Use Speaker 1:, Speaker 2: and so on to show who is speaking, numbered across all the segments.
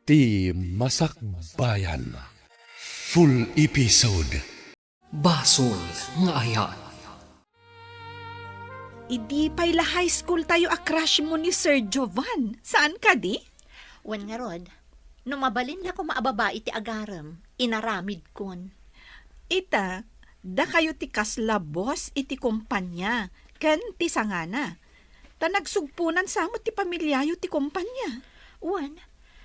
Speaker 1: Ti Masakbayan. Full episode.
Speaker 2: Basol nga ayan.
Speaker 3: Idi payla high school tayo a crush mo ni Sir Jovan. Saan ka di?
Speaker 4: Wan nga rod, numabalin na ko maababa iti agaram, inaramid kon.
Speaker 3: Ita, da kayo ti kaslabos iti kumpanya, ken ti sangana. Ta nagsugpunan sa mo ti pamilyayo ti kumpanya.
Speaker 4: Wan,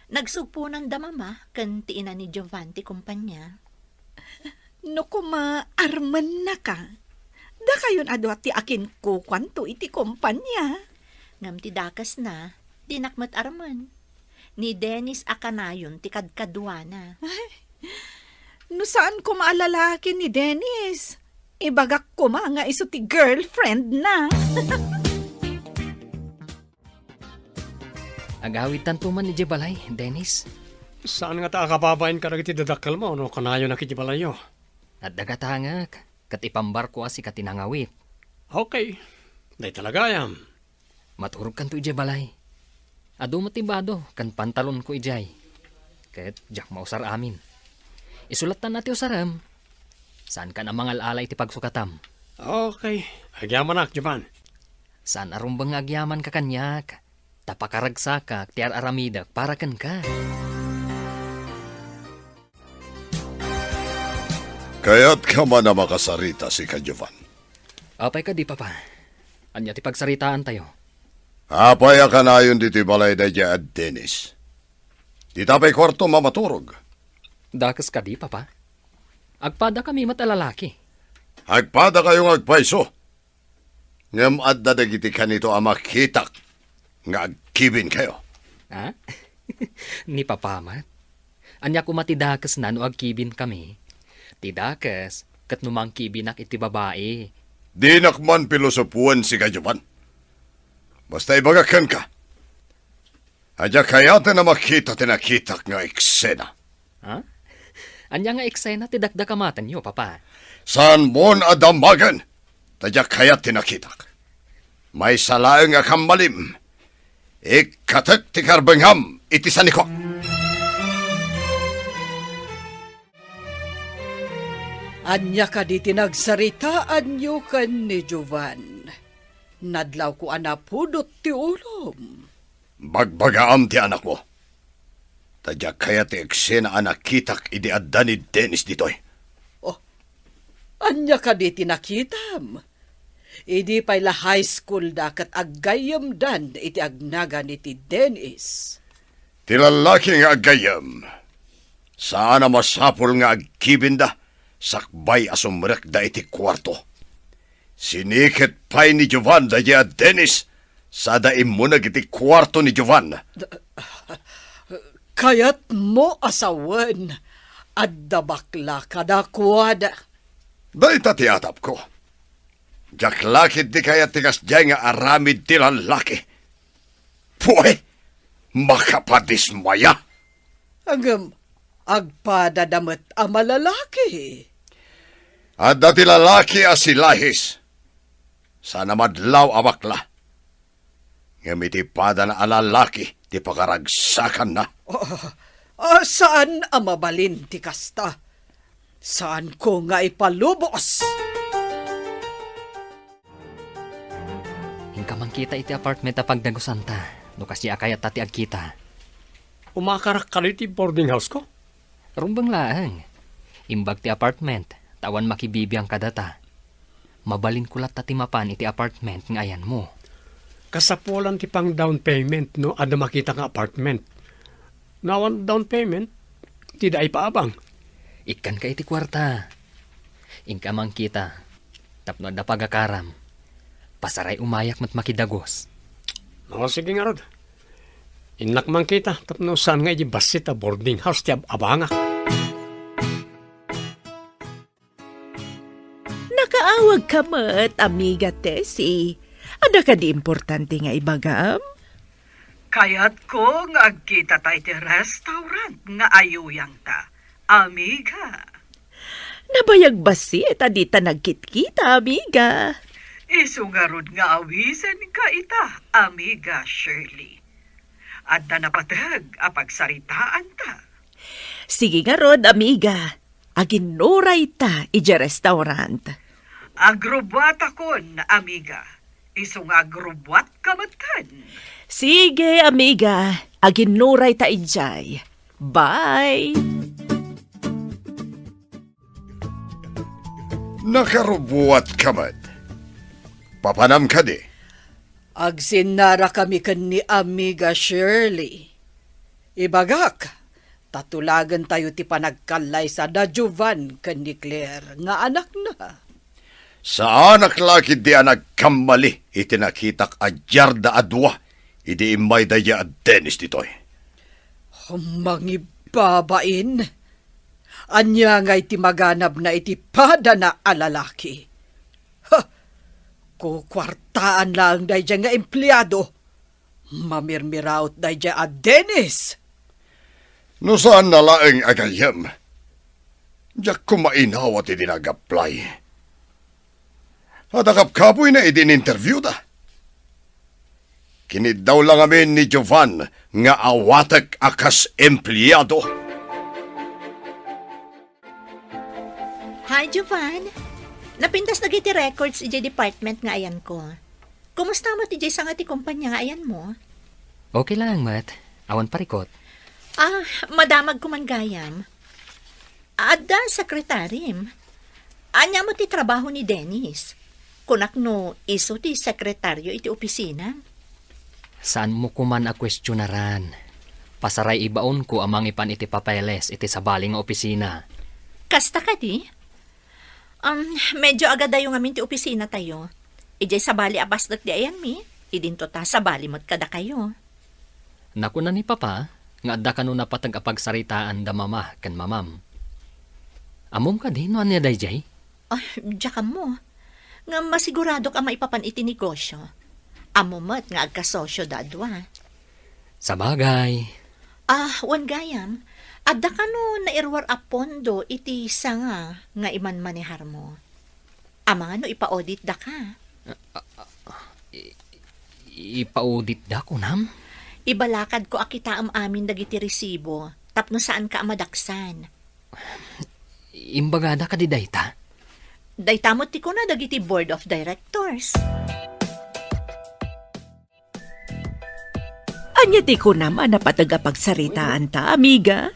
Speaker 4: nagsugpo ng damama, kan ti ina ni Jovan ti kumpanya.
Speaker 3: No kuma arman na ka. Da kayon ado ti akin ko kwanto iti kumpanya.
Speaker 4: Ngam ti dakas na, dinakmat arman. Ni Dennis Akanayon ti kadkadwana.
Speaker 3: No saan ko maalalaki ni Dennis? Ibagak ko nga iso ti girlfriend na.
Speaker 2: Agawit tantuman ni Jebalay, Dennis.
Speaker 5: Saan nga ta kababain ka iti dadakal mo, no kanayo na kitibalayo?
Speaker 2: At dagatangak, kat ipambarko asi katinangawit.
Speaker 5: Okay, day talaga yan.
Speaker 2: Maturog kan to Jebalay. Ado matibado, kan pantalon ko ijay. Kat jak mausar amin. Isulatan natin usaram. Saan ka na mangal-alay ti pagsukatam?
Speaker 5: Okay, agyaman ak, Japan.
Speaker 2: Saan arumbang agyaman ka kanyak? Tapakaragsak tiar aramidak para kan ka.
Speaker 6: Kaya't ka man na makasarita si Kadyovan.
Speaker 2: Apay ka di papa. Anya ti pagsaritaan tayo.
Speaker 6: Apay ka na yun diti balay da at Dennis. Di tapay kwarto mamaturog.
Speaker 2: Dakas ka di papa. Agpada kami matalalaki.
Speaker 6: Agpada kayong agpaiso. Ngam at dadagiti ka nito ang makitak nga agkibin kayo.
Speaker 2: Ha? Ni papamat. Anya ko matidakas na no agkibin kami. Tidakas, kat numang kibinak iti babae.
Speaker 6: Di nakman pilosopuan si Kadyovan. Basta ibagakan ka. Adya kayatan na makita tinakitak nga eksena.
Speaker 2: Ha? Anya nga eksena tidakdakamatan niyo, papa.
Speaker 6: Saan mon adamagan? Tadya kayat tinakitak. May salaang nga kamalim. Ikatak ti karbangham iti saniko.
Speaker 7: Anya ka di tinagsaritaan nyo kan ni Jovan. Nadlaw ko anapudot ti ulom.
Speaker 6: Bagbagaam ti anak mo. Tadya kaya ti eksena anak kitak idi adda ni Dennis ditoy.
Speaker 7: Anya ka di tinakitam. Idi payla high school dakat aggayam dan iti agnaga ni ti Dennis.
Speaker 6: Ti lalaki nga agayam. Saan na masapol nga agkibinda, sakbay asumrek da iti kwarto. Sinikit pay ni Jovan da ya Dennis, sada imunag iti kwarto ni Jovan.
Speaker 7: Kayat mo asawan, adda bakla kadakwada.
Speaker 6: Da itatiatap ko. Jaklakit di kaya tigas dyan nga aramid ti lalaki. Puwe, makapadismaya.
Speaker 7: Agam, agpadadamat ang malalaki.
Speaker 6: At dati lalaki asilahis. Sana madlaw abakla. Ngamiti pada na alalaki, di pakaragsakan na.
Speaker 7: Saan ang mabalin ti kasta? Saan ko nga ipalubos?
Speaker 2: Hingka man kita iti apartment a pagdagusan ta. No kasi akayat tati agkita.
Speaker 5: Umakarak ka iti boarding house ko?
Speaker 2: Rumbang laang. Imbag ti apartment. Tawan makibibiyang kadata. Mabalin kulat tati mapan iti apartment ng ayan mo.
Speaker 5: Kasapulan ti pang down payment, no? Ada makita nga apartment. Nawan down payment, tidak ipaabang.
Speaker 2: Ikan ka iti kwarta. Ingka man kita. Tapno da pagakaram. Pasaray umayak mat makidagos.
Speaker 5: No, sige nga rod. Inak man kita, tapno saan nga iti basit a boarding house ti abangak.
Speaker 3: Nakaawag ka mat, amiga Tessie. Ada ka di importante nga ibagam?
Speaker 7: Kayat ko nga agkita tayo ti restaurant nga ayuyang ta. Amiga.
Speaker 3: Nabayag basi et adita nagkit-kita, amiga.
Speaker 7: Isugarod nga awisen ka ita, amiga Shirley.
Speaker 8: Adda na patag apagsaritaan ta.
Speaker 9: Sige nga rod, amiga. Aginuray ta ije restaurant.
Speaker 8: Agrobwat akon, amiga. Isong agrobwat kamatan.
Speaker 9: Sige, amiga. Aginuray ta ijay. Bye!
Speaker 6: Nakarubuat ka man. Papanam ka di.
Speaker 7: Agsinara kami kan ni amiga Shirley. Ibagak, tatulagan tayo ti panagkalay sa Dajuvan kan ni Claire nga anak na.
Speaker 6: Sa anak laki di anak kamali itinakitak adyar da adwa. Idi imay daya at Dennis ditoy.
Speaker 7: Mangibabain. Anya nga iti maganab na iti pada na alalaki. Ha! Kukwartaan lang dahil nga empleyado. Mamirmiraut dahil a Dennis.
Speaker 6: No saan nalaeng agayam? Diyak kumainawat iti nag-apply. At akapkapoy na idin-interview da. Kinid daw lang amin ni Jovan nga awatak akas empleyado.
Speaker 4: Hi, Jovan. Napintas na giti records iti department nga ayan ko. Kumusta mo ti sa nga ti kumpanya nga ayan mo?
Speaker 2: Okay lang, Mat. Awan parikot.
Speaker 4: Madamag ko man gayam. Adda, sekretarim. Anya mo ti trabaho ni Dennis. Kunak no, iso ti sekretaryo iti opisina.
Speaker 2: Saan mo kuman a kwestiyonaran? Pasaray ibaon ko amang ipan iti papeles iti sabaling nga opisina.
Speaker 4: Kasta ka di? Medyo agad dayo ngamin ti opisina tayo. Ijay sabali abasdak di ayan mi. Idinto ta sabali mo't kada kayo.
Speaker 2: Naku na ni Papa, nga adda ka no napatag apagsaritaan da mama kan mamam. Amom ka din, no anya dayjay?
Speaker 4: Diyan mo. Nga masigurado ka maipapan iti negosyo. Amumat nga agkasosyo dadwa.
Speaker 2: Sabagay.
Speaker 4: Wan gayam. Adda ka no nairwar a pondo iti sanga nga iman manihar mo. Amanga no ipa-audit da ka.
Speaker 2: Ipa-audit da ko, nam?
Speaker 4: Ibalakad ko akita amin dagiti resibo. Tapno saan ka amadaksan.
Speaker 2: Imbagada ka di dayta?
Speaker 4: Daytamot ti ko na dagiti board of directors.
Speaker 9: Anya ti ko naman napatagapagsaritaan ta, amiga?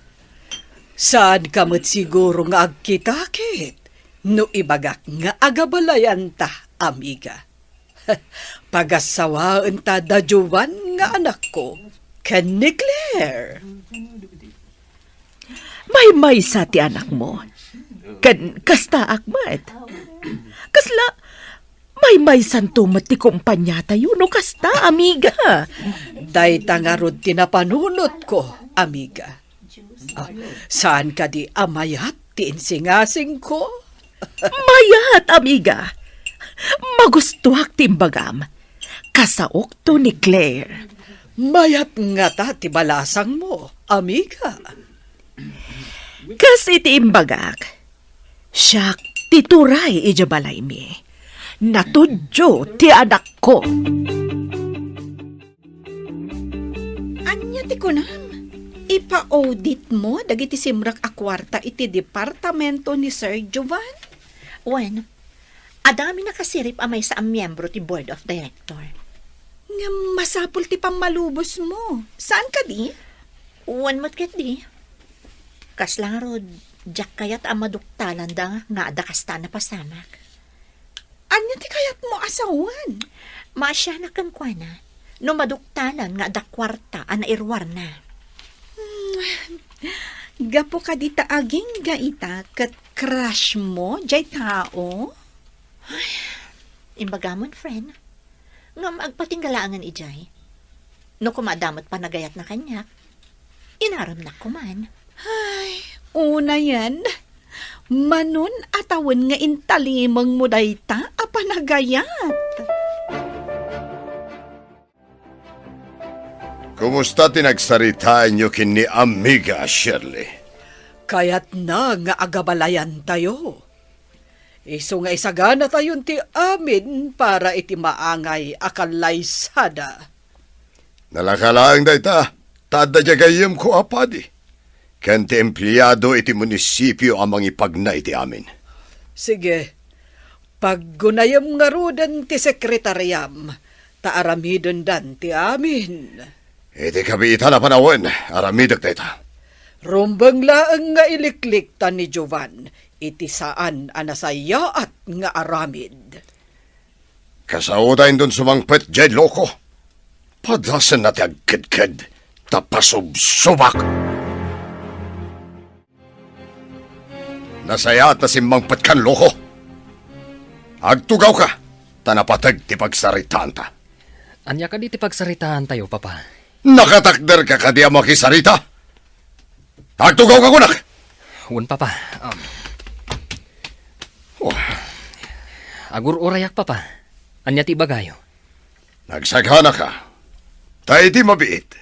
Speaker 7: Saan ka mo't siguro nga agkitakit? No ibagak nga agabalayan ta, amiga. Pagasawaan ta da Jovan nga anak ko, ken ni Claire.
Speaker 9: May sa ti anak mo. Kasta akmat. Kasla, may santumat ti kumpanya tayo, no kasta, amiga.
Speaker 7: Dayta nga rod tinapanunot ko, amiga. Saan ka di amayat ti insingasing ko?
Speaker 9: Mayat, amiga. Magustuhak timbagam. Kasaok to ni Claire.
Speaker 7: Mayat nga ta ti balasang mo, amiga.
Speaker 9: Kas iti imbagak. Siyak tituray ijabalay mi. Natudyo ti anak ko.
Speaker 3: Anya ti kunam? Ipa-audit mo dagiti simrak a kwarta iti departamento ni Sir Jovan?
Speaker 4: Wen, adami nakasirip amay sa miyembro ti board of director.
Speaker 3: Nga masapul ti pamalubos mo. Saan ka di?
Speaker 4: Wen mo't ket di. Kaslang rod, jak kayat amaduktalan da nga adakasta na pasamak.
Speaker 3: Anya ti kayat mo asawan?
Speaker 4: Masya na kan kwa na. No maduktalan nga adak kwarta anairwar na.
Speaker 3: Gapo ka di taaging gaita kat crush mo, jay tao?
Speaker 4: Imbagamon, friend. Nga magpatinggalangan ijay. No kumadamot pa nagayat na kanyak. Inaram na kuman.
Speaker 3: Ay, una yan. Manon atawan nga intalimang mo dayta a panagayat.
Speaker 6: Kumusta tinagsaritaan niyo kini amiga Shirley?
Speaker 7: Kaya't na nga agabalayan tayo. Iso nga isagana tayon ti amin para iti maangay akalaysada.
Speaker 6: Nalakalang dayta. Tada gayam ko apadi. Kante empleyado iti munisipyo amang ipagnay ti amin.
Speaker 7: Sige, paggunayam nga rudan ti sekretaryam, taaramidon dan ti amin.
Speaker 6: Iti kabiita na panawan, aramidak na ita.
Speaker 7: Rumbang laang nga iliklik ta ni Jovan, iti saan anasaya at nga aramid.
Speaker 6: Kasaudain dun sumangpet jay loko. Padasan na ti agkad-kad, tapasub-subak. Nasaya at nasimbangpet kan loko. Agtugaw ka, tanapatag ti pagsaritaan ta.
Speaker 2: Anya ka di ti pagsaritaan tayo, Papa.
Speaker 6: Nakatakder ka kadi ang makisarita? Agtugaw ka kunak!
Speaker 2: Hun, Papa. Agur-urayak, Papa. Anya ti bagayo.
Speaker 6: Nagsagana ka. Tayo di mabiit.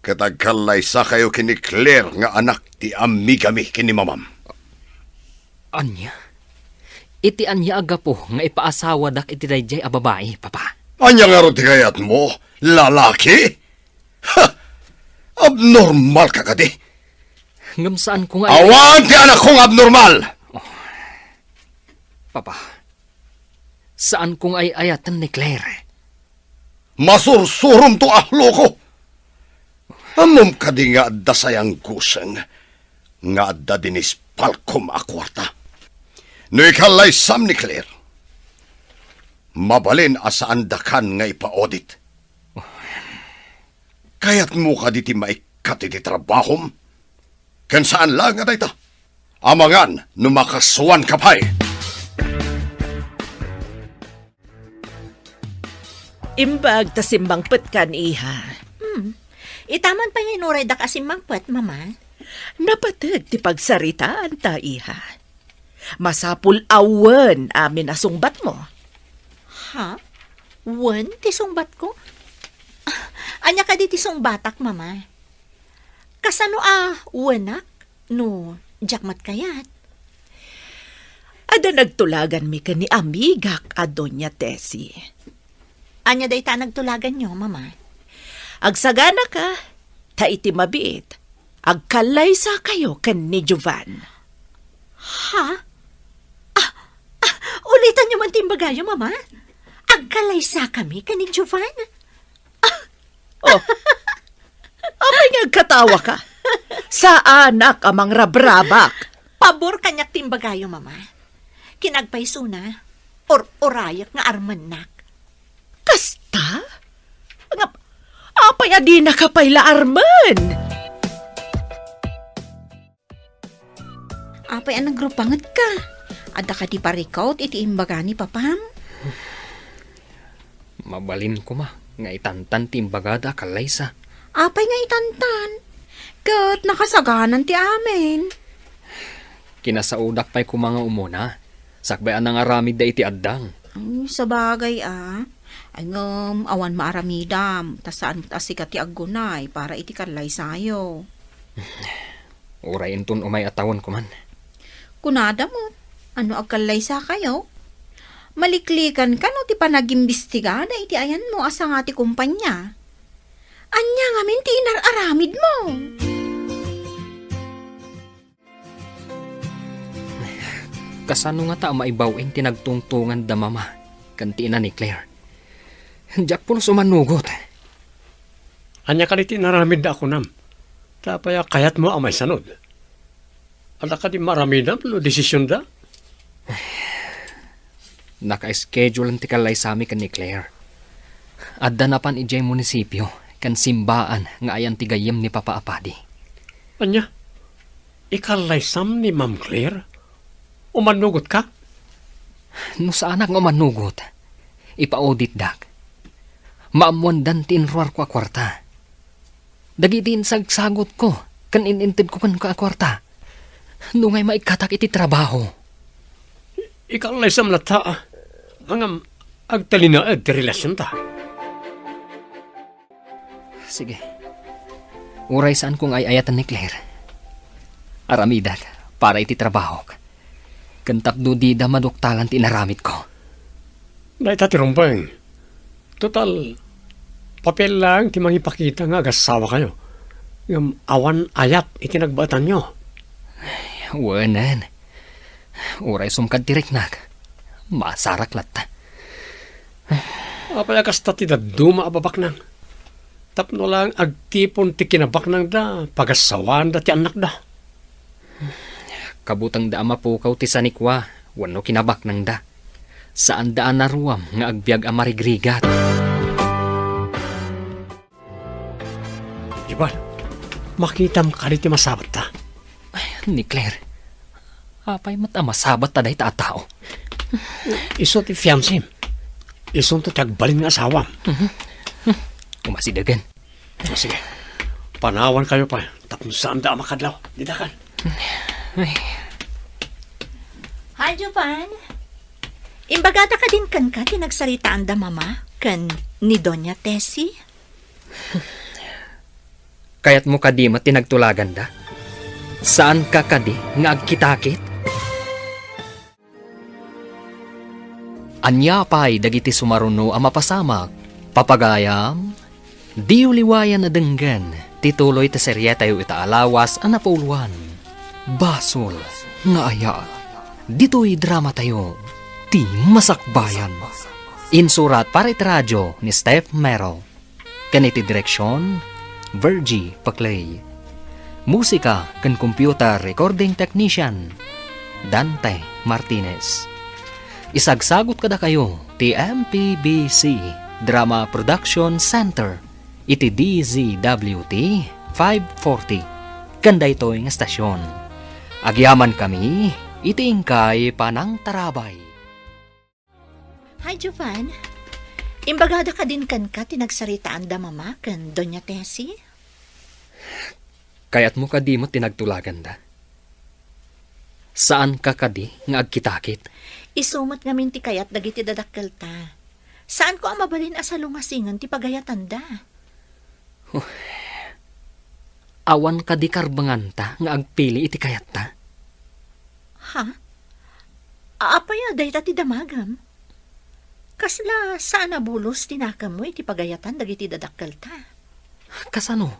Speaker 6: Katagkalay sa kayo kini Claire nga anak ti amigami kini mamam.
Speaker 2: Anya? Iti anya aga po nga ipaasawa dak iti dayjay a babae, Papa.
Speaker 6: Anya nga ro ti kayat mo? Lalaki? Ha! Abnormal ka kadi.
Speaker 2: Ngam saan ko nga...
Speaker 6: Awan ti anak kong abnormal!
Speaker 2: Papa, saan kong ay ayatan ni Claire?
Speaker 6: Masursurum to ahlo ko. Amom kadi nga adda sayang gusen. Nga adda dinis palkom akwarta. No ikalay sam ni Claire. Mabalin asaan dakan nga ipa-audit. Kaya't mo ka diti maikat iti trabahom. Kan saan lang nga dayta. Amangan no makaswan kapay.
Speaker 9: Imbag ta simbangpet kan iha.
Speaker 4: Itaman pa nga inuray da kasimbangpet, Mama.
Speaker 9: Napatag ti pagsaritaan ta iha. Masapul awan amin asungbat mo.
Speaker 4: Ha? Wan, tisong-bat ko? Anya ka di tisong-batak, Mama. Kasano wanak? No, jakmat kayat.
Speaker 9: Ada nagtulagan mi ka ni amigak a Doña Tessie.
Speaker 4: Anya day ta nagtulagan nyo, Mama.
Speaker 9: Agsagana ka, ta iti mabiit. Agkalay sa kayo kan ni Jovan.
Speaker 4: Ha? Ulitan nyo man timbagayo, Mama. Agkalaysa kami kanig Jovan.
Speaker 9: Amay ngagkatawa ka. Sa anak amang rabrabak.
Speaker 4: Pabor kanyak timbagayo, Mama. Kinagpaysuna. Orayak nga armanak.
Speaker 9: Kasta? Apay adi nakapayla arman.
Speaker 3: Apay anang grupangat ka. Ada ka di parikaut iti imbaga ni Papam.
Speaker 2: Mabalin ko ma, nga itantan ti imbagada kalaysa.
Speaker 3: Apay nga itantan. Kat nakasaganan ti amin.
Speaker 2: Kinasaudak pa'y kumanga umuna. Sakbayan ang aramid da iti addang.
Speaker 3: Ay, sa bagay Ay awan maaramidam. Tasaan asika ti aggunay para iti kalay sayo.
Speaker 2: Urayin tun umay atawan ko man.
Speaker 3: Kunada mo, ano agkalay sa kayo? Maliklikan ka no ti panagimbestiga na iti ayan mo asa nga ti kumpanya. Anya nga min ti inararamid mo.
Speaker 2: Kasano nga ta maibawin tinagtungtungan da mama kantina ni Claire. Diyak po sumanugot.
Speaker 5: Anya kaliti naramid da ako nam. Tapaya kayat mo amay sanod. Ala ka di maramid na, no desisyon da?
Speaker 2: Naka-schedule ti kalay sami kan ni Claire. Adda na pan ijay munisipyo kan simbaan nga ayan ti gayem ni Papa Apadi.
Speaker 5: Anya, ikalay sam ni Ma'am Claire? Umanugot ka?
Speaker 2: No sa anak nga manugot, ipa-audit dak. Maamuandan tinruar ko akwarta. Dagitin sagsagot ko, kan inintid ko kan akwarta. Nungay maikatak iti trabaho.
Speaker 5: Ikalay sam na ta, hangam agtalinaad ti relasyon ta.
Speaker 2: Sige. Uray saan kong ay ayatan ni Claire. Aramidak, para iti trabaho. Kantapdo di da maduktalan tinaramit ko.
Speaker 5: Naita ti rumbang. Total, papel lang ti mangipakita nga agasawa kayo. Yung awan ayat itinagbaatan nyo.
Speaker 2: Wanan. Uray sumkad tiriknak. Masarak latta.
Speaker 5: Apaya kasta ti daduma ababak nang. Tapno lang agtipon ti kinabak nang da. Pagasawan da ti anak da.
Speaker 2: Kabutang da mapukaw ti sanikwa. Wano kinabak nang da. Saan daan naruam nga agbyag amarigrigat.
Speaker 5: Iban, makitam ka rin ti masabat ta.
Speaker 2: Ni Claire. Apay matamasabat ta dahi ta tao.
Speaker 5: Iso ti fiancé. Iso to tagbalin ng asawam.
Speaker 2: Umasidagan.
Speaker 5: Sige, panawan kayo pa. Tapos saan da makadlaw. Didakan.
Speaker 4: Hi, Jovan. Imbagata ka din kan ka tinagsaritaan da mama kan ni Doña Tessie?
Speaker 2: Kaya't mo kadi tinagtulagan da? Saan ka kadi nga agkitakit? Anya pa'y dagiti sumaruno ang mapasamak, papagayam, di uliwayan na denggan, tituloy ta serye tayo itaalawas ang napuluan. Basol, nga aya, dito'y drama tayo, ti masakbayan. Insurat para radyo ni Steph Merrill. Kaniti direksyon, Virgie Paclay. Musika kan computer recording technician, Dante Martinez. Isagsagot kada kayo ti MPBC Drama Production Center iti DZWT 540 kanda ito ng estasyon. Agyaman kami iti ingkay panang tarabay.
Speaker 4: Hi, Jovan. Imbagada ka din kan ka tinagsaritaan da mama kan Doña Tessie?
Speaker 2: Kaya't mo kadi mo tinagtulagan da? Saan ka kadi nga agkitakit?
Speaker 4: Isumot ngamin ti kayat dagiti dadakkel ta. Saan ko ang mabalin asalungasingan ti pagayatan da?
Speaker 2: Awan kadi karbangan ta nga agpili iti kayat ta?
Speaker 4: Ha? Aapaya day ta ti damagam? Kasla saan nabulos tinakam mo iti pagayatan dagiti dadakkel ta?
Speaker 2: Kasano?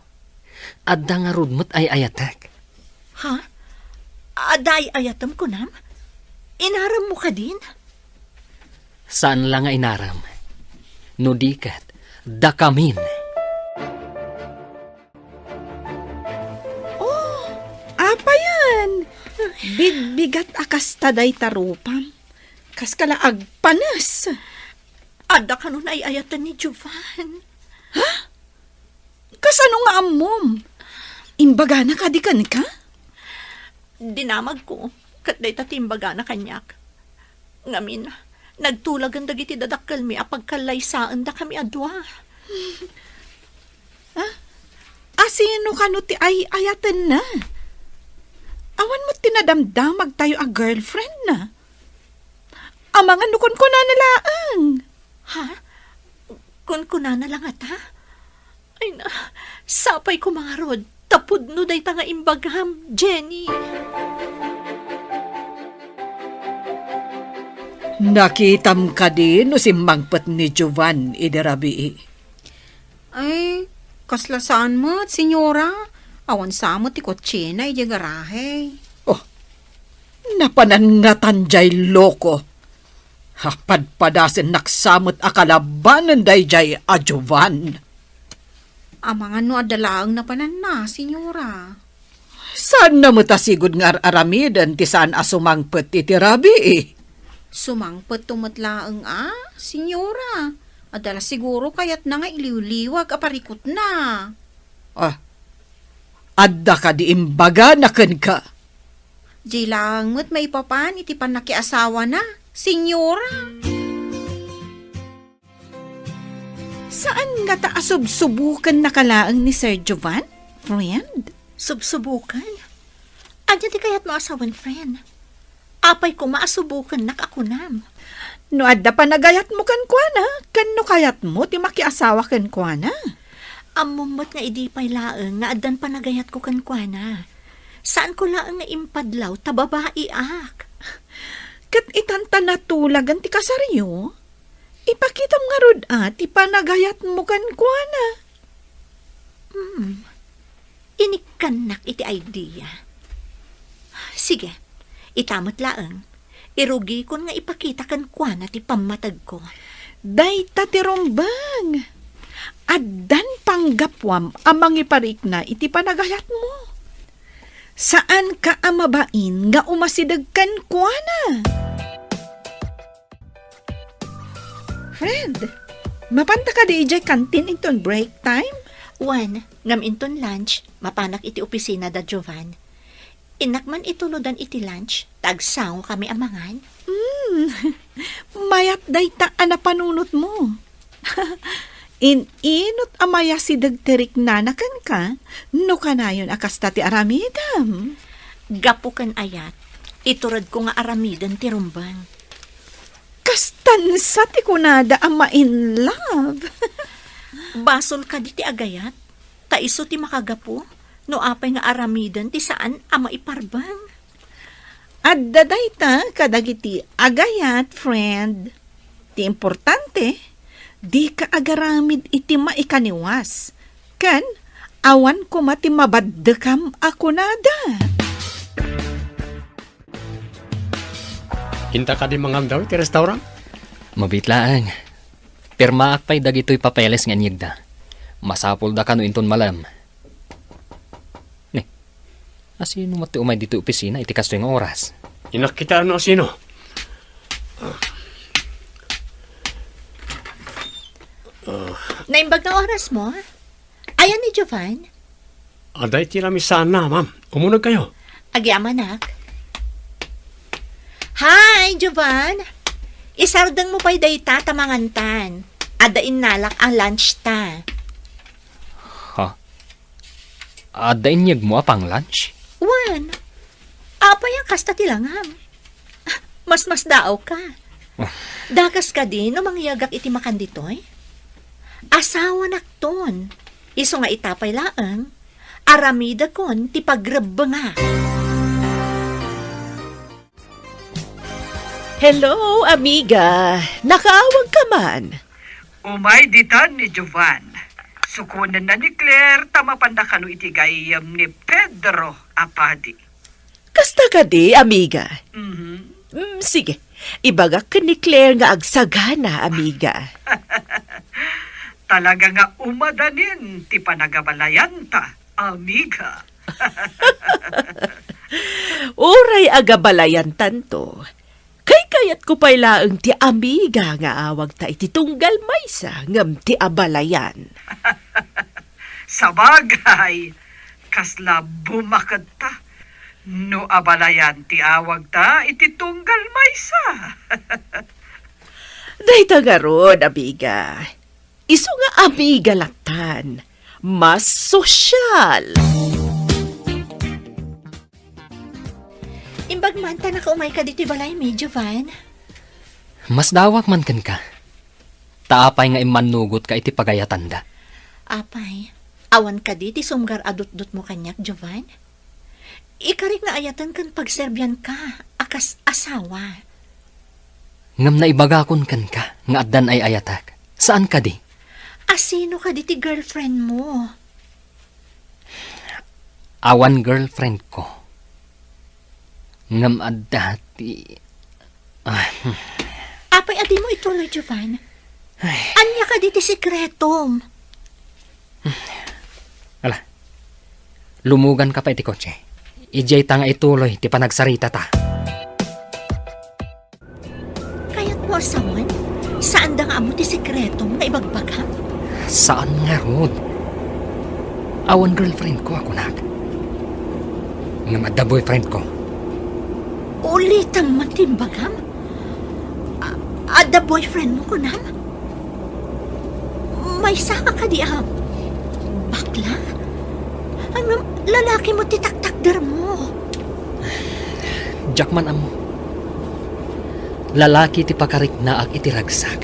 Speaker 2: Adda nga rudmot ay ayatek.
Speaker 4: Ha? Aday ayatam ko nam? Inaram mo ka din?
Speaker 2: Saan lang nga inaram? No dikat, dakamin.
Speaker 3: Oh, apa yan? Bigbigat akas taday tarupam. Kas kala agpanas.
Speaker 4: Ada ka nun ay ayatan ni Jovan.
Speaker 3: Ha? Kasano nga amom? Imbaga na kadikan ka?
Speaker 4: Dinamag ko. Kat day tatimbaga na kanyak. Ngamin, nagtulagan dagiti dadakkel mi apagkalaysaan da kami adwa.
Speaker 3: Asino ka no ti ay ayatan na? Awan mo tinadamdamag tayo a girlfriend na. Amangan nukon ko na nalaang.
Speaker 4: Ha? Kun na lang ata? Ay na, sapay ko mga rod. Tapod no day ta nga imbagam, Jenny.
Speaker 7: Nakitam ka din o simbangpat ni Jovan idarabi.
Speaker 3: Ay, kaslasaan mo, senyora. Awan sa mo ti kotse na iti garahe.
Speaker 7: Oh, napanangatan jay loko. Hapad-padasin naksamot akalabanan day jay a Jovan.
Speaker 3: Amangan no adalaang na panan na, senyora.
Speaker 7: Saan na mo tasigod nga aramidan ti saan asumangpet iti rabi?
Speaker 3: Sumangpet tumatlaang senyora. Adala siguro kayat na nga iliwliwag aparikot na.
Speaker 7: Adda ka di imbaga na ken ka.
Speaker 3: Di lang mo't may papan iti pan nakiasawa na, senyora. Saan nga taasubsubukan na kalaang ni Sir Jovan, friend?
Speaker 4: Subsubukan? Anya di kayat mo asawan, friend? Apay ko maasubukan nak ako nam.
Speaker 3: No adda pa nagayat mo kan kuana, kan no kayat mo ti makiasawa kan kuana.
Speaker 4: Amumot nga idi pay laeng nga addan pa nagayat ko kan kuana. Saan ko laeng nga impadlaw ta babae ak?
Speaker 3: Kat itanta natulagan ti kasaryo? Ipakitam nga rod ti panagayat mo kan kuana.
Speaker 4: Inikanak iti idea. Sige, itamot laeng. Irugi ko nga ipakita kan kuana ti pamatag ko.
Speaker 7: Dayta ti Rumbang. Addan panggapwam amang iparik na iti panagayat mo. Saan ka amabain nga umasidag kan kuana? Friend, mapanta ka di ijay kantin inton break time?
Speaker 4: Wan, ngam inton lunch, mapanak iti opisina da Jovan. Inakman itulodan iti lunch, tagsaw kami amangan.
Speaker 7: Mayat dayta ana panunot mo. Inot amaya si dagterik nanakan ka, no kanayon akasta ti aramidam.
Speaker 4: Gapukan ayat, iturad ko nga aramidan ti Rumbang.
Speaker 7: Kastan sa ti kunada ama in love.
Speaker 4: Basol ka di ti agayat, taiso ti makagapo, no apay nga aramidan ti saan ama iparbang.
Speaker 7: Adda dayta kadagiti agayat, friend. Ti importante, di ka agaramid iti maikaniwas. Kan, awan ko mati mabaddekam ako nada.
Speaker 5: Hinta ka di mangamdaw iti restaurant?
Speaker 2: Mabitlaang. Pirmaak pa'y dagito'y papeles nga niyagda. Masapol da ka no inton malam. Ne, asino mati umay dito opisina iti kasto yung oras.
Speaker 5: Inakita ano sino?
Speaker 4: Naimbag na oras mo? Ayan ni Jovan.
Speaker 5: Aday tirami sana, ma'am. Umunag kayo.
Speaker 4: Agyamanak. Hi, Jovan! Isardang mo pa'y dayta tamangantan. Adain nalak ang lunch ta.
Speaker 2: Ha? Adain niyag mo apang lunch?
Speaker 4: Wan, apa yung kasta tilangam? Mas daaw ka. Dakas ka din no mangyagak iti makanditoy? Asawa nakton. Iso nga itapay laang. Aramida kon ti pagrabba nga.
Speaker 9: Hello, amiga. Nakaawag ka man.
Speaker 8: Umay ditan ni Jovan. Sukunan na ni Claire, tamapanda kanu iti gayam ni Pedro Apadi.
Speaker 9: Kasta ka di, amiga.
Speaker 8: Mhm.
Speaker 9: Sige, ibagak ka ni Claire nga agsagana, amiga.
Speaker 8: Talaga nga umadanin ti panagabalayan ta, amiga.
Speaker 9: Uray agabalayan tanto. Kay kayat ko pa'y laeng ti amiga nga awag ta iti tunggal maysa ngam ti abalayan.
Speaker 8: Sabagay, kasla bumakad ta. No abalayan ti awag ta, iti tunggal maysa.
Speaker 9: Dayta nga ron, amiga. Iso nga amiga latan. Mas sosyal.
Speaker 4: Imbag man ta nakaumay ka dito balay mi, Jovan.
Speaker 2: Mas dawak man kan ka. Taapay nga imanugot ka iti pagayatanda.
Speaker 4: Apay, awan ka di ti sumgar adut-dut mo kanyak, Jovan. Ikarik na ayatan kan pagserbyan ka, akas asawa.
Speaker 2: Ngam na ibagakon kan ka, nga addan ay ayatak. Saan ka di?
Speaker 4: Asino ka di ti girlfriend mo?
Speaker 2: Awan girlfriend ko. Ngam adda ti...
Speaker 4: Apay, adi mo ituloy, Jovan. Anya ka di ti sikretom.
Speaker 2: Ala, lumugan ka pa iti kotse. Ijay ta nga ituloy, ti panagsarita ta.
Speaker 4: Kaya't mo asawan, saan da nga amo ti sikretom na ibagbagam?
Speaker 2: Saan nga rod? Awan girlfriend ko ako nak. Ngam adda boyfriend ko.
Speaker 4: Ulitang matimbagam? Ada boyfriend mo ko nam? May saka ka di bakla? Ano, lalaki mo titaktakder mo?
Speaker 2: Jakman amo. Lalaki ti pakarik na ag itiragsak.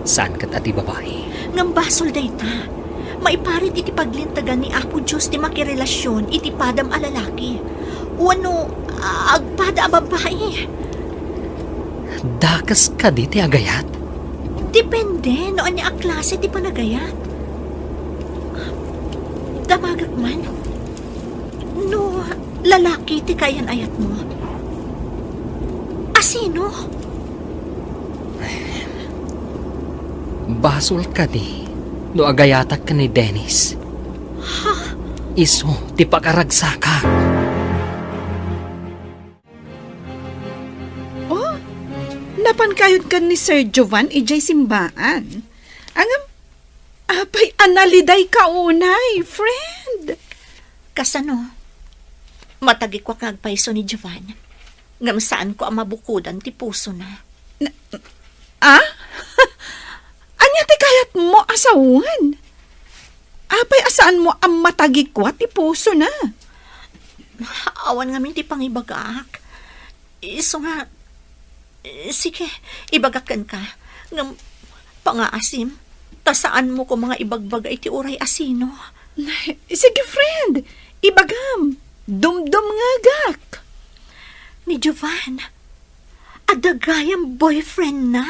Speaker 2: Saan kat ati babae?
Speaker 4: Ngam basol dayta. Maiparit iti paglintagan ni Apo Diyos ti makirelasyon iti padam a lalaki. Wano, agpada a babae.
Speaker 2: Dakas ka di ti agayat?
Speaker 4: Depende, noon niya a klase ti panagayat. Damagak man. No, lalaki ti kayan ayat mo. Asino?
Speaker 2: Basol ka di. No agayatak ka ni Dennis. Iso, ti pakaragsakat.
Speaker 3: Oh, napankayod ka ni Sir Jovan ijay simbaan. Angam, apay analiday ka unay, friend.
Speaker 4: Kasano? Matagi ko kagpaiso ni Jovan. Ngam saan ko ang mabukudan ti puso na.
Speaker 3: Ah? Anya ti kayat mo asawan? Apay asaan mo ang matagikwa ti puso na?
Speaker 4: Awan nga min ti pangibagak. Iso nga, sige, ibagakan ka. Ngam pangaasim, tasaan mo ko mga ibagbagay ti uray asino.
Speaker 3: Sige, friend. Ibagam. Dumdum nga gak.
Speaker 4: Ni Jovan, adagayang boyfriend na.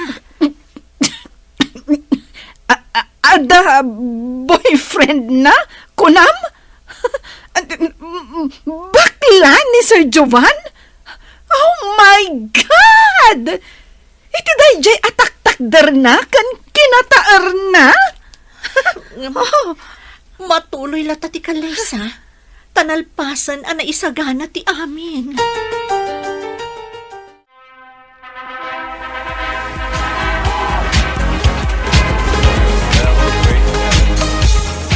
Speaker 3: Ada boyfriend na? Kunam? Bakla ni Sir Jovan? Oh my God! Iti dayjay atak-takder na kan kinataar na? Oh.
Speaker 4: Matuloy lata ti kalaysa. Tanalpasan ang naisagana ti amin.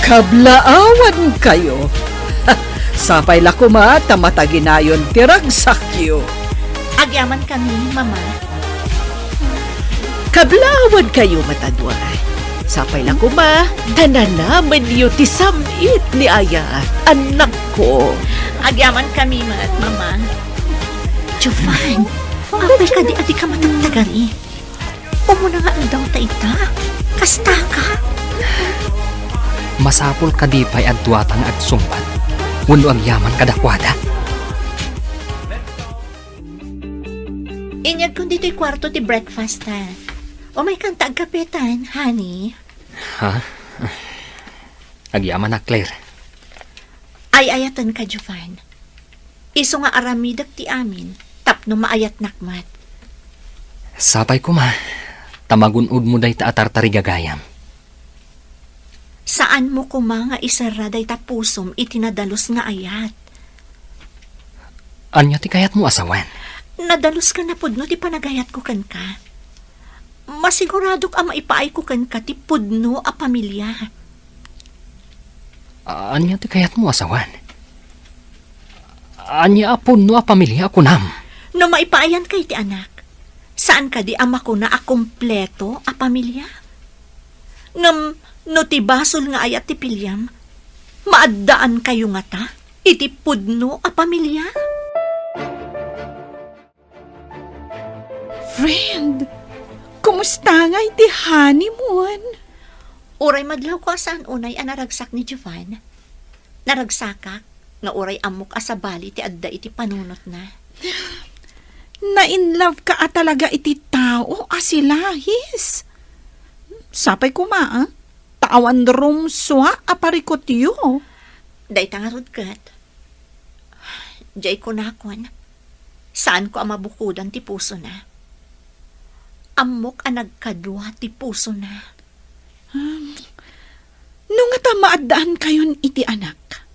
Speaker 7: Kablaawan kayo. Sapay lakuma tamataginayon tiragsakyo.
Speaker 4: Agyaman kami, Mama.
Speaker 9: Kablaawan kayo matadwa. Sapay lakuma, dananaman niyo ti samit ni Ayat, anak ko.
Speaker 4: Agyaman kami, Mama. Jovan, apay ka di adi ka matagtagari. Umuna nga daw ta ita. Kasta ka.
Speaker 2: Masapol ka di pa'y adwatang agsumbat. Wano ang yaman kadakwada.
Speaker 4: Inyag kung dito'y kwarto ti breakfast ha. O may kanta agkapetan, honey.
Speaker 2: Ha? Agyaman na, Claire.
Speaker 4: Ay ayatan ka, Jovan. Iso nga aramidak ti amin. Tapno maayat nakmat.
Speaker 2: Sapay ko ma. Tamagunod mo day taatartari gagayam.
Speaker 4: Saan mo kuma nga isaraday ta pusom itinadalos nga ayat?
Speaker 2: Anya ti kayat mo asawan?
Speaker 4: Nadalos ka na pudno ti panagayat ko kan ka. Masiguradok ang maipaay ko kan ka ti pudno a pamilya.
Speaker 2: Anya ti kayat mo asawan? Anya apon no a pamilya ako nam.
Speaker 4: No maipaayan kay ti anak, saan ka di ama ko na a kompleto a pamilya? Ngam no ti basol nga ayat ti pilyam, maaddaan kayo nga ta, iti pudno a pamilya?
Speaker 3: Friend, kumusta nga iti honeymoon?
Speaker 4: Uray madlaw ko saan unay a naragsak ni Jovan. Naragsakak, nga uray amok asabali ti adda iti panunot na.
Speaker 3: Na-in-love ka talaga iti tao asilahis. Sapay kuma, tawan rumswa aparikot yu.
Speaker 4: Day tangarod kat. Jay ko nakon. Saan ko ang mabukudan ti puso na? Amok ang nagkadwa ti puso na.
Speaker 3: Nung nga ta maadaan kayon iti anak.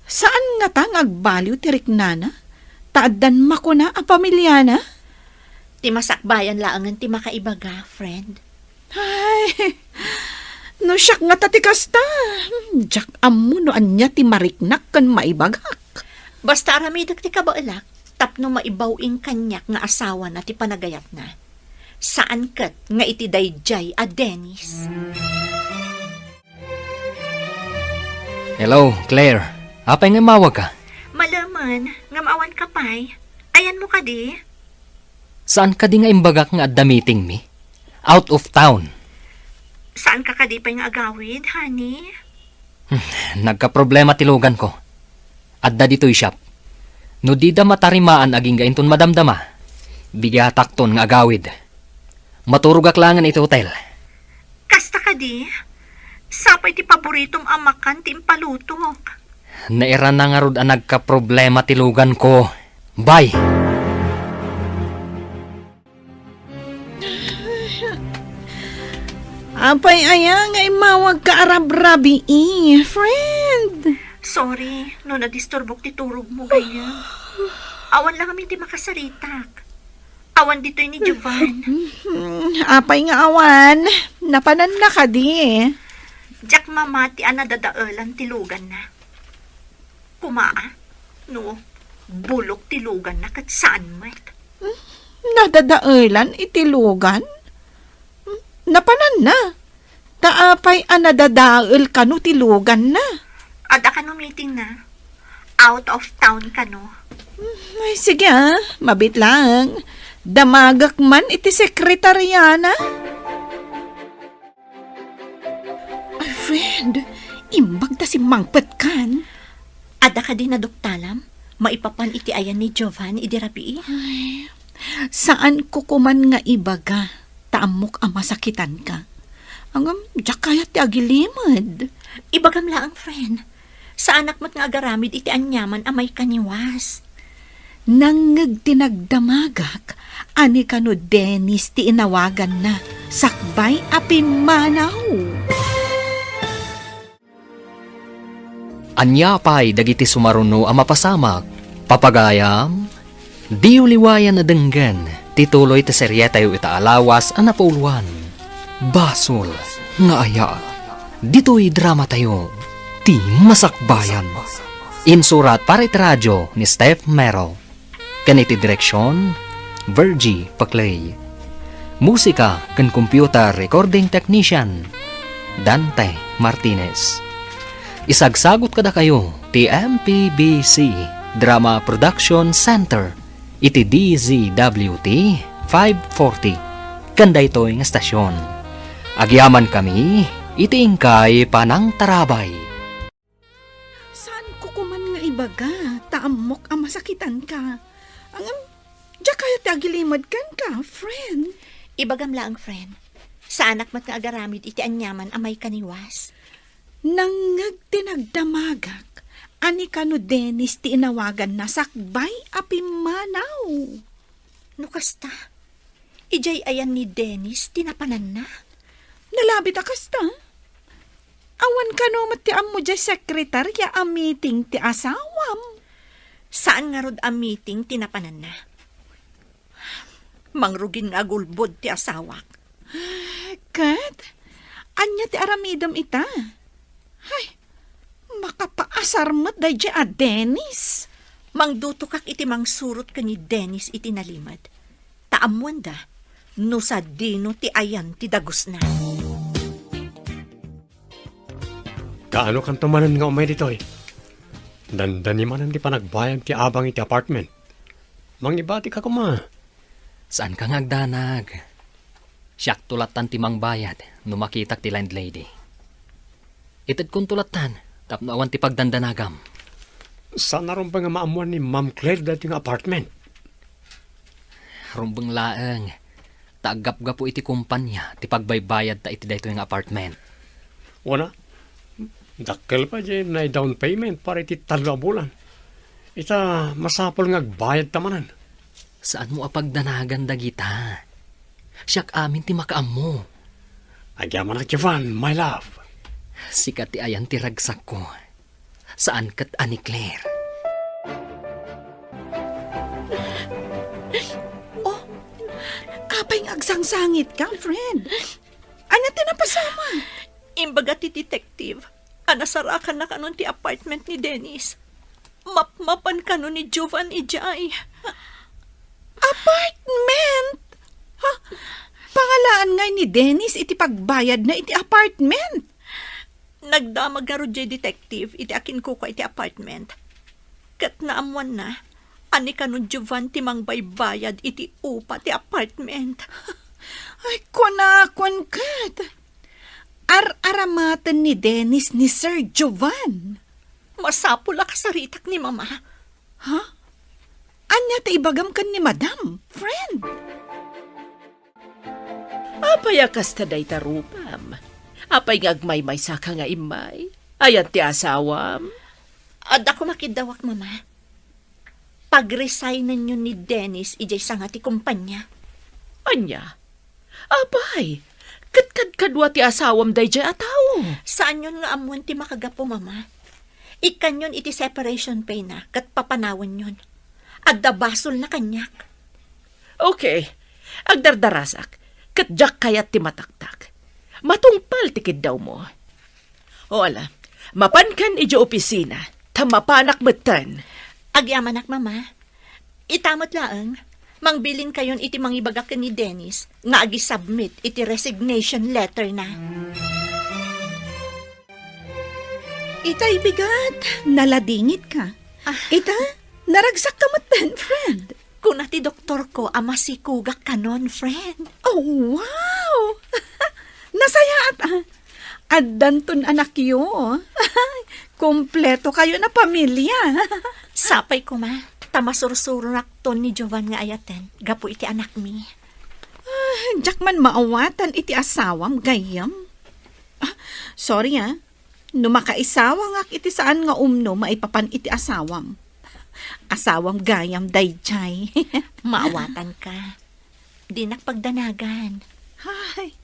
Speaker 3: Saan nga ta ngagbaliw ti riknana? Taaddan makuna a pamilya na?
Speaker 4: Ti masakbayan laangan ti makaibaga, friend.
Speaker 3: Ay, no siyak nga tatikasta. Diyak amo no anya ti mariknak kan maibagak.
Speaker 4: Basta aramidak ti kabailak, tapno maibawing kanyak nga asawa na ti panagayat na. Saan kat nga iti dayjay a Dennis?
Speaker 2: Hello, Claire. Apay nga mawag ka?
Speaker 4: Malaman, ngamawan ka pa'y. Ayan mo ka di.
Speaker 2: Saan ka di nga imbagak nga adda meeting mi? Out of town.
Speaker 4: Saan ka kadipay nga agawid, honey?
Speaker 2: Nagka-problema tilugan ko. Adda dito'y shop. No di da matarimaan aging gainton madamdama. Bigatakton nga agawid. Maturugak langan iti hotel.
Speaker 4: Kasta ka di. Sapay ti paboritong amakan ti impalutok.
Speaker 2: Naira na nga rod ang nagka-problema tilugan ko. Bye!
Speaker 3: Apay aya nga imawag ka arab-rabi friend.
Speaker 4: Sorry, no nadisturbok ti turog mo gayam. Awan lang kami ti makasaritak. Awan dito'y ni Jovan.
Speaker 3: Apay nga awan, napanan na ka di.
Speaker 4: Jack mama ti anadadaelan tilugan na. Kumaa, no, bulok tilugan na kat saan met.
Speaker 3: Nadadaelan itilugan? Napanan na. Taapay anadadael ka no tilugan na.
Speaker 4: Ada ka no meeting na. Out of town ka no.
Speaker 3: Ay, sige mabit lang. Damagak man iti sekretariana. Ay, friend, imbag ta si Mangpet kan.
Speaker 4: Ada ka din na doktalam? Maipapan iti ayan ni Jovan idirapi.
Speaker 3: Saan ko kuman nga ibaga? Taamok ang masakitan ka. Ang diyak kaya ti agilimad.
Speaker 4: Ibagam laang, friend. Sa anak mo't nga agaramid iti anyaman amay kaniwas.
Speaker 3: Nangag tinagdamagak, ani ka no Dennis ti inawagan na, sakbay api manaw.
Speaker 2: Anya pa'y dagiti sumaruno ang mapasamak. Papagayam, di uliwayan na denggan. Tituloy ti serye tayo itaalawas ang napuluan. Basol nga aya. Dito'y drama tayo. Ti Masakbayan. Insurat para iti radyo ni Steph Merrill. Kaniti direksyon, Virgie Paclay. Musika kan computer recording technician, Dante Martinez. Isagsagot kada kayo ti MPBC Drama Production Center iti DZWT 540 kanda ito'y nga stasyon. Agyaman kami iti ingkay panang tarabay.
Speaker 3: Saan ko kuman nga ibaga? Taamok ang masakitan ka. Ang diyak kaya ti agilimad kan ka, friend.
Speaker 4: Ibagam laang, friend. Sa anak mo't nga agaramid iti anyaman amay kaniwas.
Speaker 3: Nangag tinagdamagak. Ani ka no Dennis ti inawagan na sakbay api manaw.
Speaker 4: No kasta, ijay ayan ni Dennis tinapanan na.
Speaker 3: Nalabit akasta. Awan ka no mati mo jay sekretarya a meeting ti asawam.
Speaker 4: Saan nga rod a meeting tinapanan na? Mangrugin nga gulbod ti asawak.
Speaker 3: Kat, anya ti aramidam ita? Ay, makapaasar mo't day a Dennis.
Speaker 4: Mangdutukak iti mangsurot ka ni Dennis iti nalimad. Taamuan da, no sa dino ti ayan ti dagos na.
Speaker 5: Kaano kan tumanan nga umay dito Dandani manan di pa nagbayad ti abang iti apartment. Mangibati ka kuma.
Speaker 2: Saan ka ngagdanag? Siyak tulatan ti mangbayad no makitak ti landlady. Itad kong tulatan tapno awan ti pagdandanagam.
Speaker 5: Saan naroon pa nga maamuan ni Ma'am Claire dati nga apartment?
Speaker 2: Rumbang laeng. Tagap-gap po iti kumpanya ti pagbaybayad ta iti dayto nga apartment.
Speaker 5: Wana, dakkel pa dyan na down payment para iti 3 bulan. Ita masapol nga agbayad tamanan.
Speaker 2: Saan mo apagdanagan dagita? Siyak amin ti makaam mo.
Speaker 5: Agyaman na Jovan, my love.
Speaker 2: Sikat ti ayan ti ragsak ko. Saan kat ani Claire?
Speaker 3: Oh, apay nga agsangsangit ka, friend. Anya tinapasama?
Speaker 4: Imbaga ti detective, anasarakan na kanon ti apartment ni Dennis. Mapmapan kanon ni Jovan ijay.
Speaker 3: Apartment? Ha? Pangalaan nga ni Dennis iti pagbayad na iti apartment.
Speaker 4: Nagdamag nga rodya detective iti akin ko iti apartment. Kat naamuan na, ani kanon Jovan ti mangbaybayad iti upa ti apartment.
Speaker 3: Ay, kunakon kat. Ar-aramatan ni Dennis ni Sir Jovan.
Speaker 4: Masapula kasaritak ni mama.
Speaker 3: Ha? Anya ta ibagam kan ni madam, friend.
Speaker 9: Apayakas ta day tarupam. Apay nga agmay-may sa ka nga imay. Ayan ti asawam.
Speaker 4: Ad ako makidawak, mama. Pag-resign ninyo ni Dennis, ijay sa nga ti kumpanya.
Speaker 9: Anya? Apay, kadwa ti asawam day jay ataw.
Speaker 4: Saan yun nga amuan ti makagapo, mama? Ikan yun iti separation pay na, kat papanawan yun. Adda basol na kanyak.
Speaker 9: Okay, agdardarasak, katjak kayat ti mataktak. Matungpal tikid daw mo. O ala, mapankan iji opisina, tamapanak metan.
Speaker 4: Agyamanak, mama. Itamot laang, mangbilin kayon iti mangibagak ni Dennis, nga agi-submit iti resignation letter na.
Speaker 3: Itay bigat, naladingit ka. Ita, naragsak ka matan, friend.
Speaker 4: Kuna ti doktor ko, ama si kugak kanon, friend.
Speaker 3: Oh, wow! Nasayaat Addanton anak yo. Kompleto kayo na pamilya.
Speaker 4: Sapay ko, ma. Tamasursurak ton ni Jovan nga ayaten. Gapo iti anak mi.
Speaker 3: Diyak man maawatan iti asawam gayam. Sorry no makaisawa nga iti saan nga umno maipapan iti asawam. Asawam gayam dayjay.
Speaker 4: Maawatan ka. Di nakpagdanagan.
Speaker 3: Ay,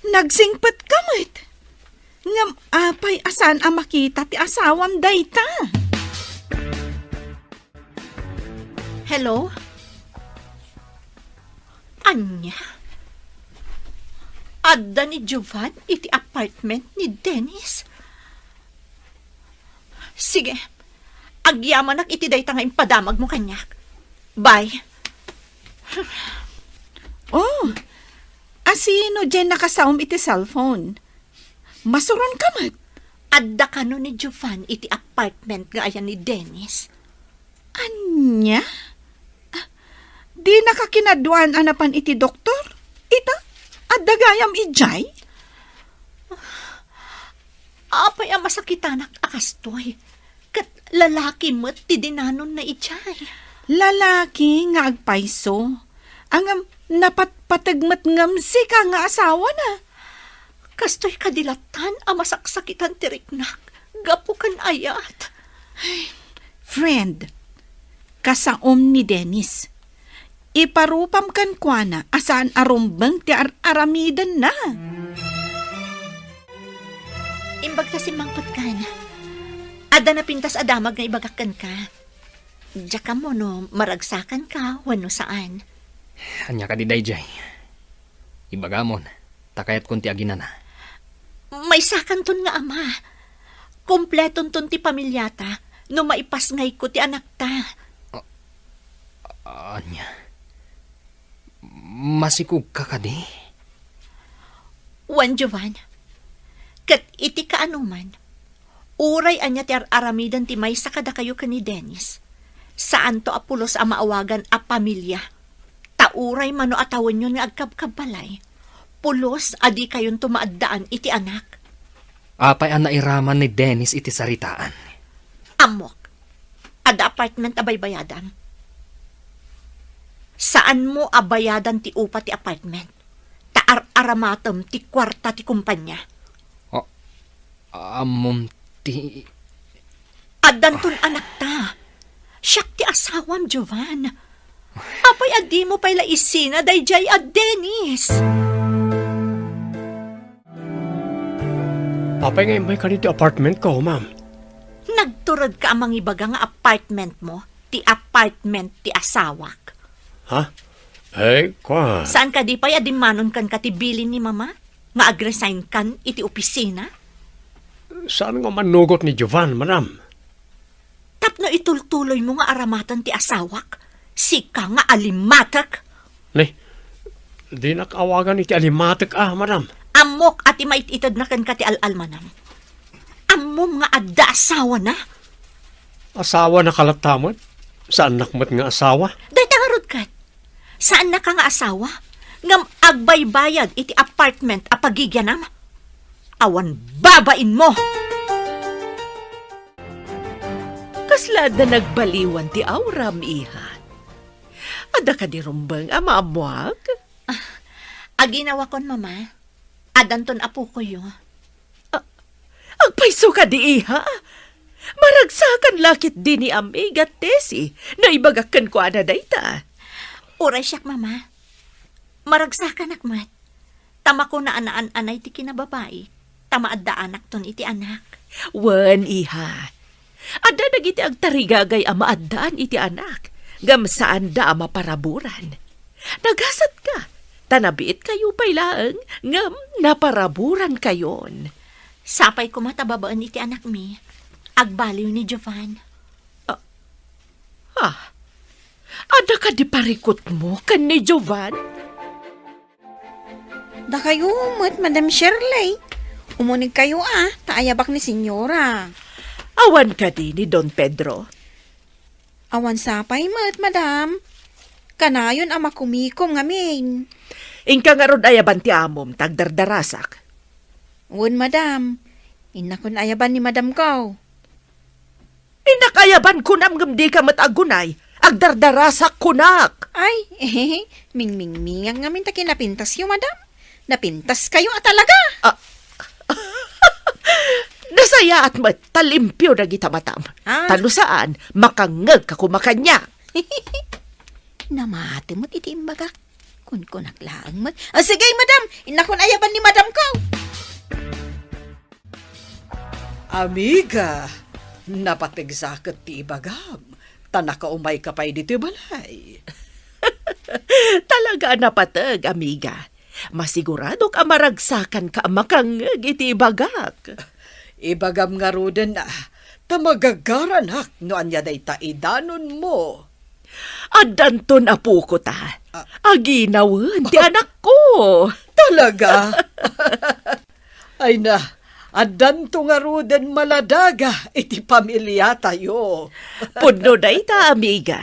Speaker 3: nagsingpat kamit. Ngam apay asan ang makita ti asawam dayta.
Speaker 4: Hello? Anya? Adda ni Jovan iti apartment ni Dennis? Sige. Agyaman iti dayta nga impadamag mo kanyak. Bye.
Speaker 3: Oh, asino dyan nakasawam iti cellphone? Masuron kamat.
Speaker 4: Adda ka no ni Jovan iti apartment nga ayan ni Dennis.
Speaker 3: Anya? Di nakakinaduan anapan iti doktor? Ita? Adda gayam ijay?
Speaker 4: Apay ang masakitanak akastoy. Kat lalaki mo't ti dinanon na ijay.
Speaker 3: Lalaki nga agpaiso. Ang napatpatagmat ngam si ka nga asawa na.
Speaker 4: Kastoy kadilatan ang masaksakitan tiriknak. Gapo kan ayat.
Speaker 3: Friend, kasaom ni Dennis. Iparupam kan kwa na asaan arumbang ti aramidan na.
Speaker 4: Imbag ta si mangpot kan. Ada na pintas adamag na ibagakan ka. Diya ka mo no, maragsakan ka, wano saan.
Speaker 2: Anya ka di dayjay. Ibagamon, takayat kunti aginan na.
Speaker 4: May sakan ton nga ama. Kompleton ton ti pamilyata, no maipas ngay ko ti anak ta.
Speaker 2: Anya, masikug ka ka di?
Speaker 4: Wan Jovan, kat iti kaanuman, uray anya ti aramidan ti may sakada kayo ka ni Dennis. Saan to apulos a maawagan a pamilya? Tauray mano atawan yun nga agkabkabalay. Pulos adi kayon tumaaddaan iti anak.
Speaker 2: Apay ang nairaman ni Dennis iti saritaan.
Speaker 4: Amok, ada apartment abaybayadan. Saan mo abayadan ti upa ti apartment? Taar-aramatom ti kwarta ti kumpanya.
Speaker 2: Amom ti...
Speaker 4: Adanton anak ta. Siyak ti asawam, Jovan. Apay adi mo pa'y laisina dayjay ad Dennis.
Speaker 5: Apay nga may kanito apartment ko, ma'am.
Speaker 4: Nagturod ka amang ibaga nga apartment mo, ti apartment ti asawak.
Speaker 5: Ha? Eh, kwa?
Speaker 4: Saan ka di pa'y adimanon kan katibilin ni mama? Nga agresign kan iti opisina?
Speaker 5: Saan nga manugot ni Jovan, madam?
Speaker 4: Tapno itultuloy mo nga aramatan ti asawak? Sika nga alimatak?
Speaker 5: Ne, di nakawagan iti alimatik madam.
Speaker 4: Amok at imaititad na kan kati al-almanam. Amom nga adda asawa na?
Speaker 5: Asawa na kalatamot? Saan nakmat nga asawa?
Speaker 4: Day tangarod kat. Saan na ka nga asawa? Ngam agbaybayad iti apartment a pagigyanam? Awan babain mo!
Speaker 9: Kaslad na nagbaliwan ti awram, ihan. Ada ka di rumbang amamuag?
Speaker 4: Aginawa kon, mama. Adanton apo ko yo.
Speaker 9: Agpaiso ka di iha. Maragsakan lakit din ni amiga Tessie na ibagakan ko ana dayta.
Speaker 4: Uray siyak, mama. Maragsakan akmat. Tama ko na anaan-anay ti kinababae. Tama adda anak ton iti anak.
Speaker 9: Wan iha. Adda dagiti agtarigagay ama addaan iti anak. Gamsaan da ama paraburan. Nagasat ka. Tanabiit kayo pailaang ngam naparaburan kayon.
Speaker 4: Sapay ko matababaan iti anak mi. Agbaliw ni Jovan.
Speaker 9: Ada ka di parikot mo kan ni Jovan?
Speaker 3: Da kayo umot, Madam Shirley. Umunig kayo taayabak ni Senyora.
Speaker 9: Awan ka di ni Don Pedro.
Speaker 3: Awan sapay mat, Madam. Kanayon ama kumikom ngamin.
Speaker 9: Ingka nga ron ayaban ti amom, tagdardarasak.
Speaker 3: Uwan, Madam. Inakon ayaban ni Madam ko.
Speaker 9: Inakayaban kunam gamdi ka matagunay. Agdardarasak kunak.
Speaker 3: Ay, ming-ming-mingang ngamin ta kinapintas yung Madam. Napintas kayo talaga.
Speaker 9: Nasaya at matalimpyo na kita matam. Talo saan, makangag ka kumakanya.
Speaker 3: Namati mo't itiimbagak. Kun-kunak lang mo. Sige, Madam. Inakon ayaban ni Madam ko.
Speaker 7: Amiga, napatigsakat ti ibagam. Tanaka umay ka pa'y dito balay.
Speaker 9: Talaga napatag, amiga. Masigurado ka maragsakan ka makangag iti bagak.
Speaker 7: Ibagam nga roden na, tamagagaranak no anya day taidanon mo.
Speaker 9: Adanton apo ko ta. Aginawan ti anak ko.
Speaker 7: Talaga? Ay na, adanto nga roden maladaga iti pamilya tayo.
Speaker 9: Puno day ta, amiga.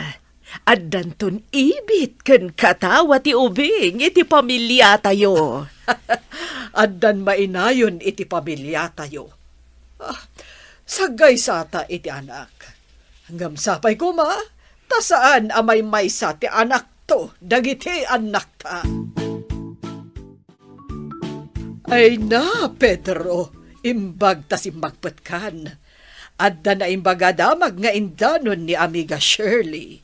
Speaker 9: Adanton ibit ken katawa ti ubing iti pamilya tayo.
Speaker 7: Adan mainayon iti pamilya tayo. Sagay sata iti anak. Hanggang sapay ko ma, tasaan amay may sa ti anak to, dagiti anak ta. Ay na, Pedro, imbag ta simbagpat kan. Adda na imbagadamag nga indanon ni amiga Shirley.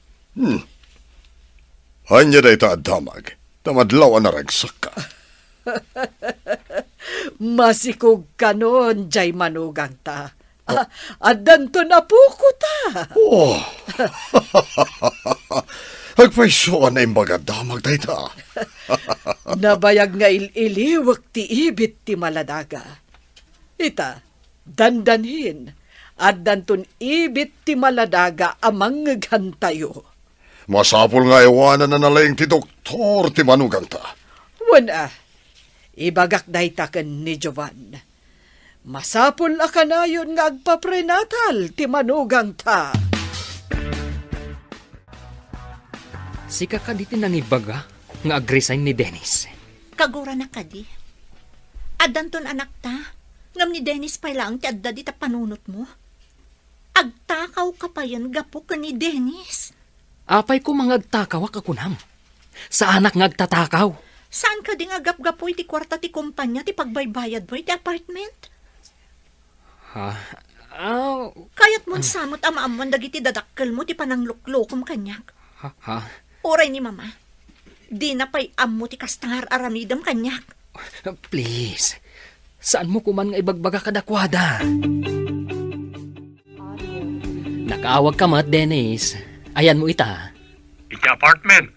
Speaker 6: Anya day ta damag. Tamadlaw na ragsak ka.
Speaker 7: Masikog ka nun, jay manugang ta. Adanto na po ko ta.
Speaker 6: Oh. Agpaisoan na imbagadamag day ta.
Speaker 7: Nabayag nga iliwag ti ibit ti maladaga. Ita, dandanhin, adanton ibit ti maladaga amang gantayo.
Speaker 6: Masapol nga iwanan na nalaing ti doktor ti manugang ta.
Speaker 7: Wana, ibagak day taken ni Jovan. Masapol akanayon nga agpaprenatal ti manugang ta.
Speaker 2: Sika ka di tinangibaga nga agresign ni Dennis.
Speaker 4: Kagura na kadi. Adanton anak ta. Ngam ni Dennis pa lang ti adda di ta panunot mo. Agtakaw ka pa yan gapo ka ni Dennis.
Speaker 2: Apay ko mangagtakaw kakunam. Sa anak ngagtatakaw.
Speaker 4: Saan ka di nga gap-gapoy ti kwarta ti kumpanya ti pagbaybayad mo ti apartment? Kayat mo samot ama-amuan dagiti dadakkel mo ti panangluklokom kanyak. Oray ni mama. Di na pa'y ammo ti kastangar aramidam kanyak.
Speaker 2: Please. Saan mo kuman nga ibagbaga kadakwada? Nakaawag ka mat, Dennis. Ayan mo ita.
Speaker 5: Iti apartment.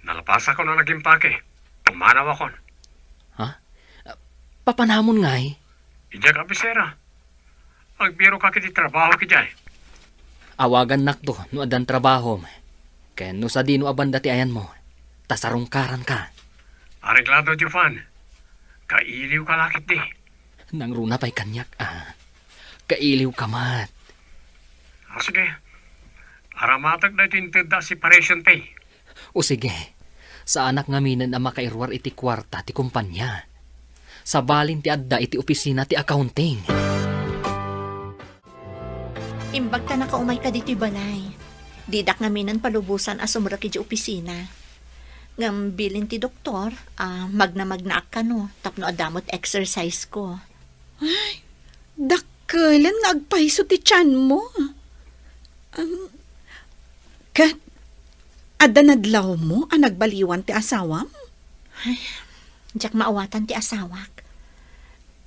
Speaker 5: Nalapasa ko na naging pake. Pumanaw ako.
Speaker 2: Papanamon ngay.
Speaker 5: Ija kabisera. Agbiro ka kiti trabaho ki jay.
Speaker 2: Awagan nakto no adan trabaho. Kaya no sa dino abanda ti ayan mo. Tasarungkaran ka.
Speaker 5: Areglado, Jovan. Kailiw ka lakit di.
Speaker 2: Nang runa pa'y kanyak Kailiw ka mat.
Speaker 5: Sige. Aramatag na itinted da separation pay.
Speaker 2: O sige. Sa anak ngaminan na makairwar iti kwarta ti kumpanya. Sa balin ti adda iti opisina ti accounting.
Speaker 4: Imbag ka nakaumay ka dito'y balay. Didak ngaminan palubusan asumra ki di opisina. Ngam bilin ti doktor, magna ka no, tapno adamot exercise ko.
Speaker 3: Dakkelan nga agpaiso ti tiyan mo. Kat, ada nadlaw mo ang nagbaliwan ti asawam?
Speaker 4: Diyak maawatan ti asawak.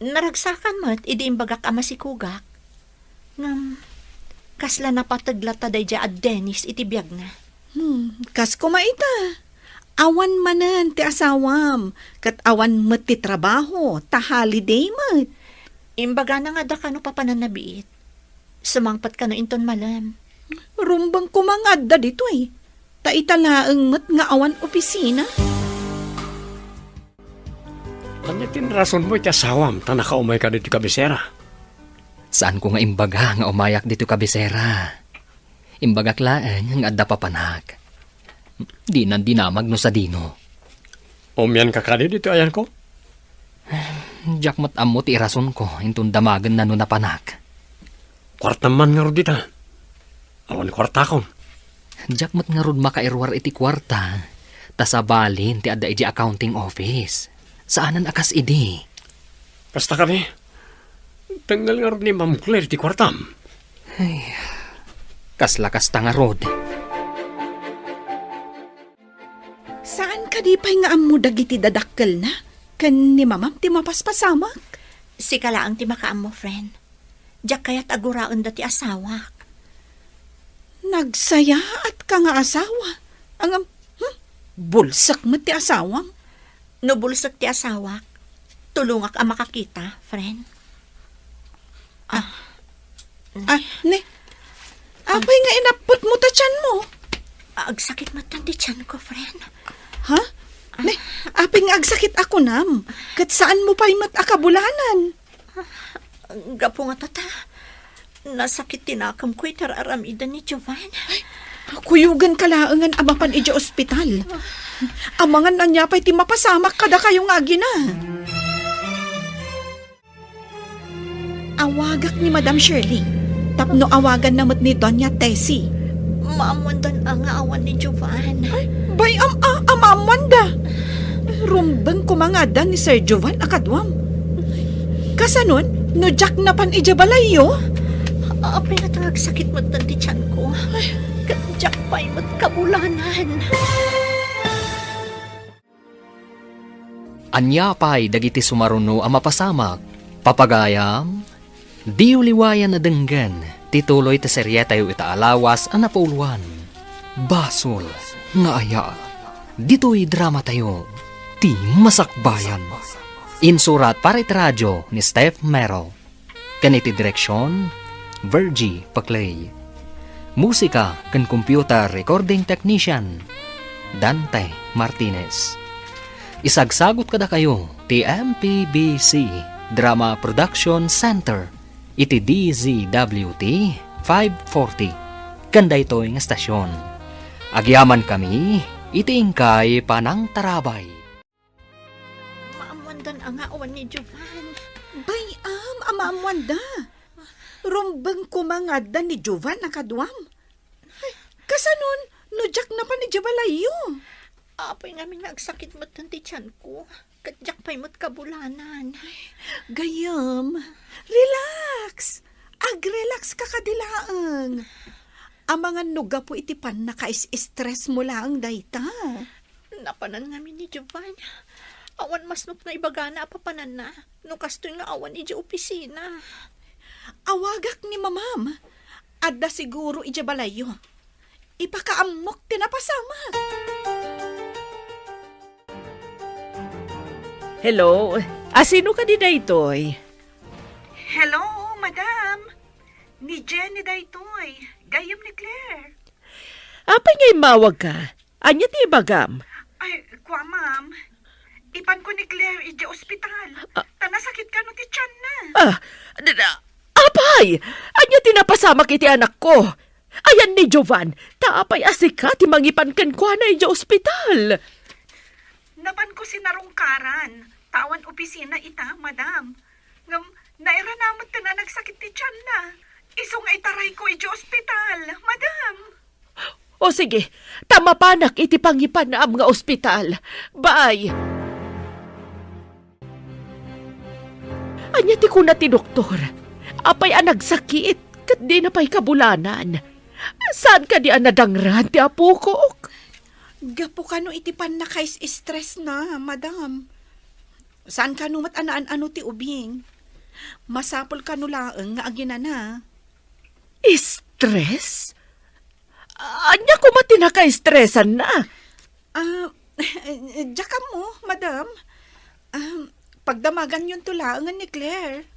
Speaker 4: Naragsakan mo't, idi imbagak ama si Kugak. Ngam, kasla napataglata day at Dennis iti biyag na.
Speaker 3: Kas kumaita. Awan manan ti asawam. Kat awan mat ti trabaho. Ta holiday mat.
Speaker 4: Imbaga na nga da ka no papananabiit. Sumangpat ka no inton malam.
Speaker 3: Rumbang kumangad da dito eh. Ta italaang mat nga awan opisina.
Speaker 5: Kanya tinrason mo iti asawam, ta nakaumay ka dito kabisera.
Speaker 2: Saan ko nga imbaga nga umayak dito kabisera? Imbagak laan nga adda papanak. Di nan dinamag no sa dino.
Speaker 5: Umyan ka kani dito ayan ko?
Speaker 2: Diyak mat ammo ti irason ko, intun damagan na no napanak.
Speaker 5: Kwarta man nga ro dita. Awan kwarta kon.
Speaker 2: Diyak mat nga rod makairwar iti kwarta. Tasabalin ti adda iti accounting office. Saanan akas idi?
Speaker 5: Kasta kami. Tanggal nga ro ni Ma'am Claire ti kwartam.
Speaker 2: Kaslakas ta nga rod.
Speaker 3: Saan ka di pa'y nga amo dagiti dadakkel na? Kan ni mamam ti mapaspasamak?
Speaker 4: Si kalaang ti makaam mo, friend. Diyak kaya't aguraon dati asawak.
Speaker 3: Nagsaya at ka nga asawa. Ang bulsak mo ti asawam.
Speaker 4: Nubulsak ti asawak. Tulungak ang makakita, friend.
Speaker 3: Ne? Apay nga inapot mo ta tiyan mo.
Speaker 4: Agsakit matan ti tiyan ko, friend.
Speaker 3: Ha? Ne? Apay nga agsakit ako nam. Kat saan mo pa'y mat akabulanan?
Speaker 4: Gapo nga tata. Nasakit tinakam ko itararamidan ni Jovan.
Speaker 3: Kuyugan kalaangan amapan ija ospital. Amangan na niya pa'y ti mapasamak kada kayong agi na. Awagak ni Madam Shirley. Tapno awagan namot ni Doña Tessie.
Speaker 4: Maamundan ang awan ni Jovan.
Speaker 3: Bay amamanda. Rumbang kumangada ni Sir Jovan akadwam. Kasanon, no Jack na pan ijabalayo?
Speaker 4: Apay nga tangag sakit mo tanti tiyan ko. Jack pa'y magkabulanan.
Speaker 2: Anya pa'y dagiti sumaruno ang mapasamak. Papagayam, di uliwayan na denggan. Tituloy ta serye tayo itaalawas ang napauluan. Basol, nga aya. Dito'y drama tayo. Ti Masakbayan. Insurat para iti radyo ni Steph Merrill. Kaniti direksyon, Virgie Paclay. Musika kan computer recording technician, Dante Martinez. Isagsagot kada kayo ti MPBC Drama Production Center iti DZWT 540 kanda ito'y nga stasyon. Agyaman kami iti ingkay panang tarabay.
Speaker 4: Maamundan ang awan ni Jovan.
Speaker 3: Bay amamwanda. Rumbang kumangada ni Jovan akadwam. Kasanon, no Jack na pa ni Jabalayo.
Speaker 4: Apay nga nagsakit mo tanti tiyan ko. Kadyak pa'y mo't kabulanan.
Speaker 3: Gayam, relax. Ag-relax ka kadilaang. Ang mga nuga po itipan na kais-stress mo lang dayta.
Speaker 4: Napanan nga ni Jovan. Awan mas nuk na ibagana apapanan na. Nung kastoy nga awan ija opisina.
Speaker 3: Awagak ni mamam. Adda siguro ijabalayo. Ipakaamok tinapasamak.
Speaker 9: Hello? Sino ka di daytoy?
Speaker 8: Hello, madam. Ni Jenny daytoy. Gayam ni Claire.
Speaker 9: Apay nga'y mawag ka. Anya ti bagam?
Speaker 8: Ay, kwa ma'am. Ipan ko ni Claire ija ospital. Tanasakit ka no ti tiyan na.
Speaker 9: Apay! Anya tinapasama kiti anak ko. Ayan ni Jovan. Taapay asika ti mangipan kan kwa na ija ospital.
Speaker 8: Napan ko sinarungkaran. Tawan opisina ita, madam. Ngam, nairanamat ka na nagsakit ti tiyan na. Iso nga itaray ko ija ospital, madam.
Speaker 9: O sige, tamapanak iti pangipanaam nga ospital. Bye! Anya ti kuna ti doktor. Apay ang nagsakit, kat di na pa'y kabulanan. Saan ka di ang nadangran ti apo ko?
Speaker 3: Gapo ka no iti pan na kais stress na, madam. Saan ka no matanaan-ano ti ubing? Masapol ka no laeng nga agina na.
Speaker 9: Stress? Anya ko matinaka-stressan na.
Speaker 3: Diyaka mo, madam. Pagdamagan yun tulaangan ni Claire.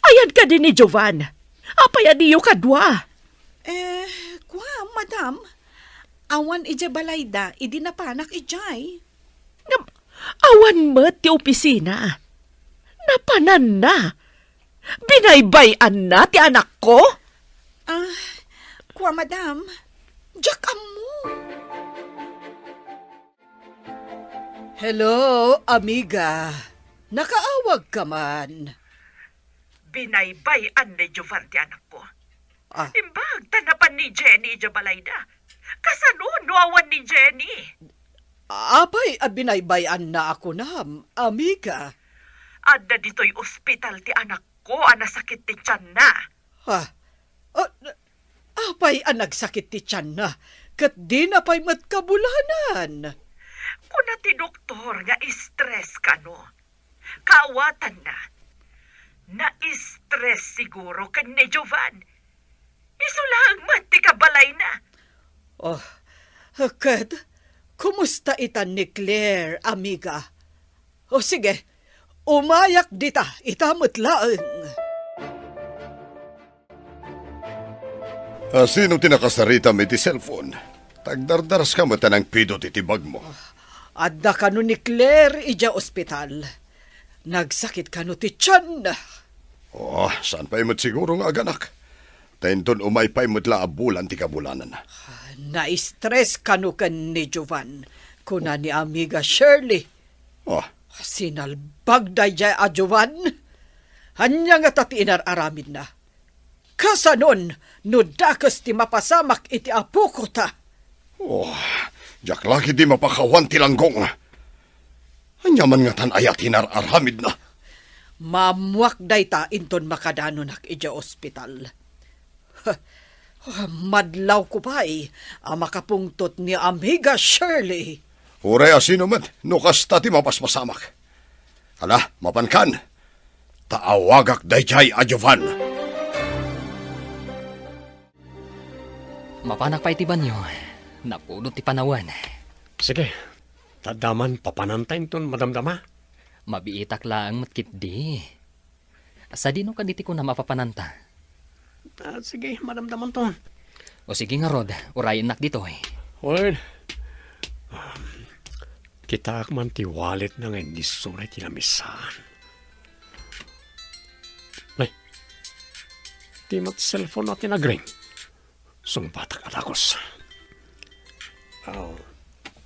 Speaker 9: Ayan ka din ni Jovan. Apay adiyo kadwa.
Speaker 3: Kwa, madam. Awan ija balayda, idi na panak ijay.
Speaker 9: Awan mo ti opisina. Napanan na. Binaybayan na ti anak ko?
Speaker 3: Kwa, madam. Diyaka mo.
Speaker 7: Hello, amiga. Nakaawag ka man.
Speaker 8: Binaybayan ni Jovan ti anak ko.
Speaker 7: Ah.
Speaker 8: Imbag, tanapan ni Jenny Jabalayda. Kasano nuawan ni Jenny?
Speaker 7: Apay, binaybayan na ako na, amiga.
Speaker 8: Adda dito'y ospital ti anak ko, anasakit ti tiyan na.
Speaker 7: Ha? Apay, nagsakit ti tiyan na. Kat di na pa'y matkabulanan.
Speaker 8: Kuna ti doktor nga stress ka no. Kaawatan na. Na-stress siguro kan ni Jovan. Iso lang man ti kabalay na.
Speaker 7: Oh, Kat, kumusta itan ni Claire, amiga? O sige, umayak dita, itamot laeng.
Speaker 6: Sino tinakasarita may ti cellphone? Tagdardaras ka mata ng pidot itibag mo.
Speaker 7: Adda ka no ni Claire ija ospital. Nagsakit ka no ti tiyan.
Speaker 6: Saan pa imot siguro nga aganak? Tainton umay pa imot laabulan ti kabulanan.
Speaker 7: Na-stress ka no kan ni Jovan. Kuna ni amiga Shirley. Sinalbag da jay a Jovan. Hanya nga tati inararamid na. Kasanon, no dakas ti mapasamak iti apo ko ta.
Speaker 6: Jak lagi di mapakawan ti langgong. Anyaman nga tan ayat hinararamid na.
Speaker 7: Mamuak day ta inton makadanon ija ospital. Madlaw ko pa'y makapungtot ni amiga Shirley.
Speaker 6: Uray asino man, nukas ta ti mapaspasamak. Hala, mapankan. Taawagak day jay a Jovan.
Speaker 2: Mapanak pa iti banyo. Napudot ti panawan.
Speaker 5: Sige, tadaman papanantayin ton madamdama.
Speaker 2: Mabiitak lang matkit di. Sa dino ka diti ko na mapapananta.
Speaker 5: Sige, madamdaman ton.
Speaker 2: O sige nga Rod, urayin nak dito eh.
Speaker 5: Well, kita man ti wallet na ngayon ni Suray tinamisan. Nay, ti mat cellphone natin nagring. Sungbatak atakos.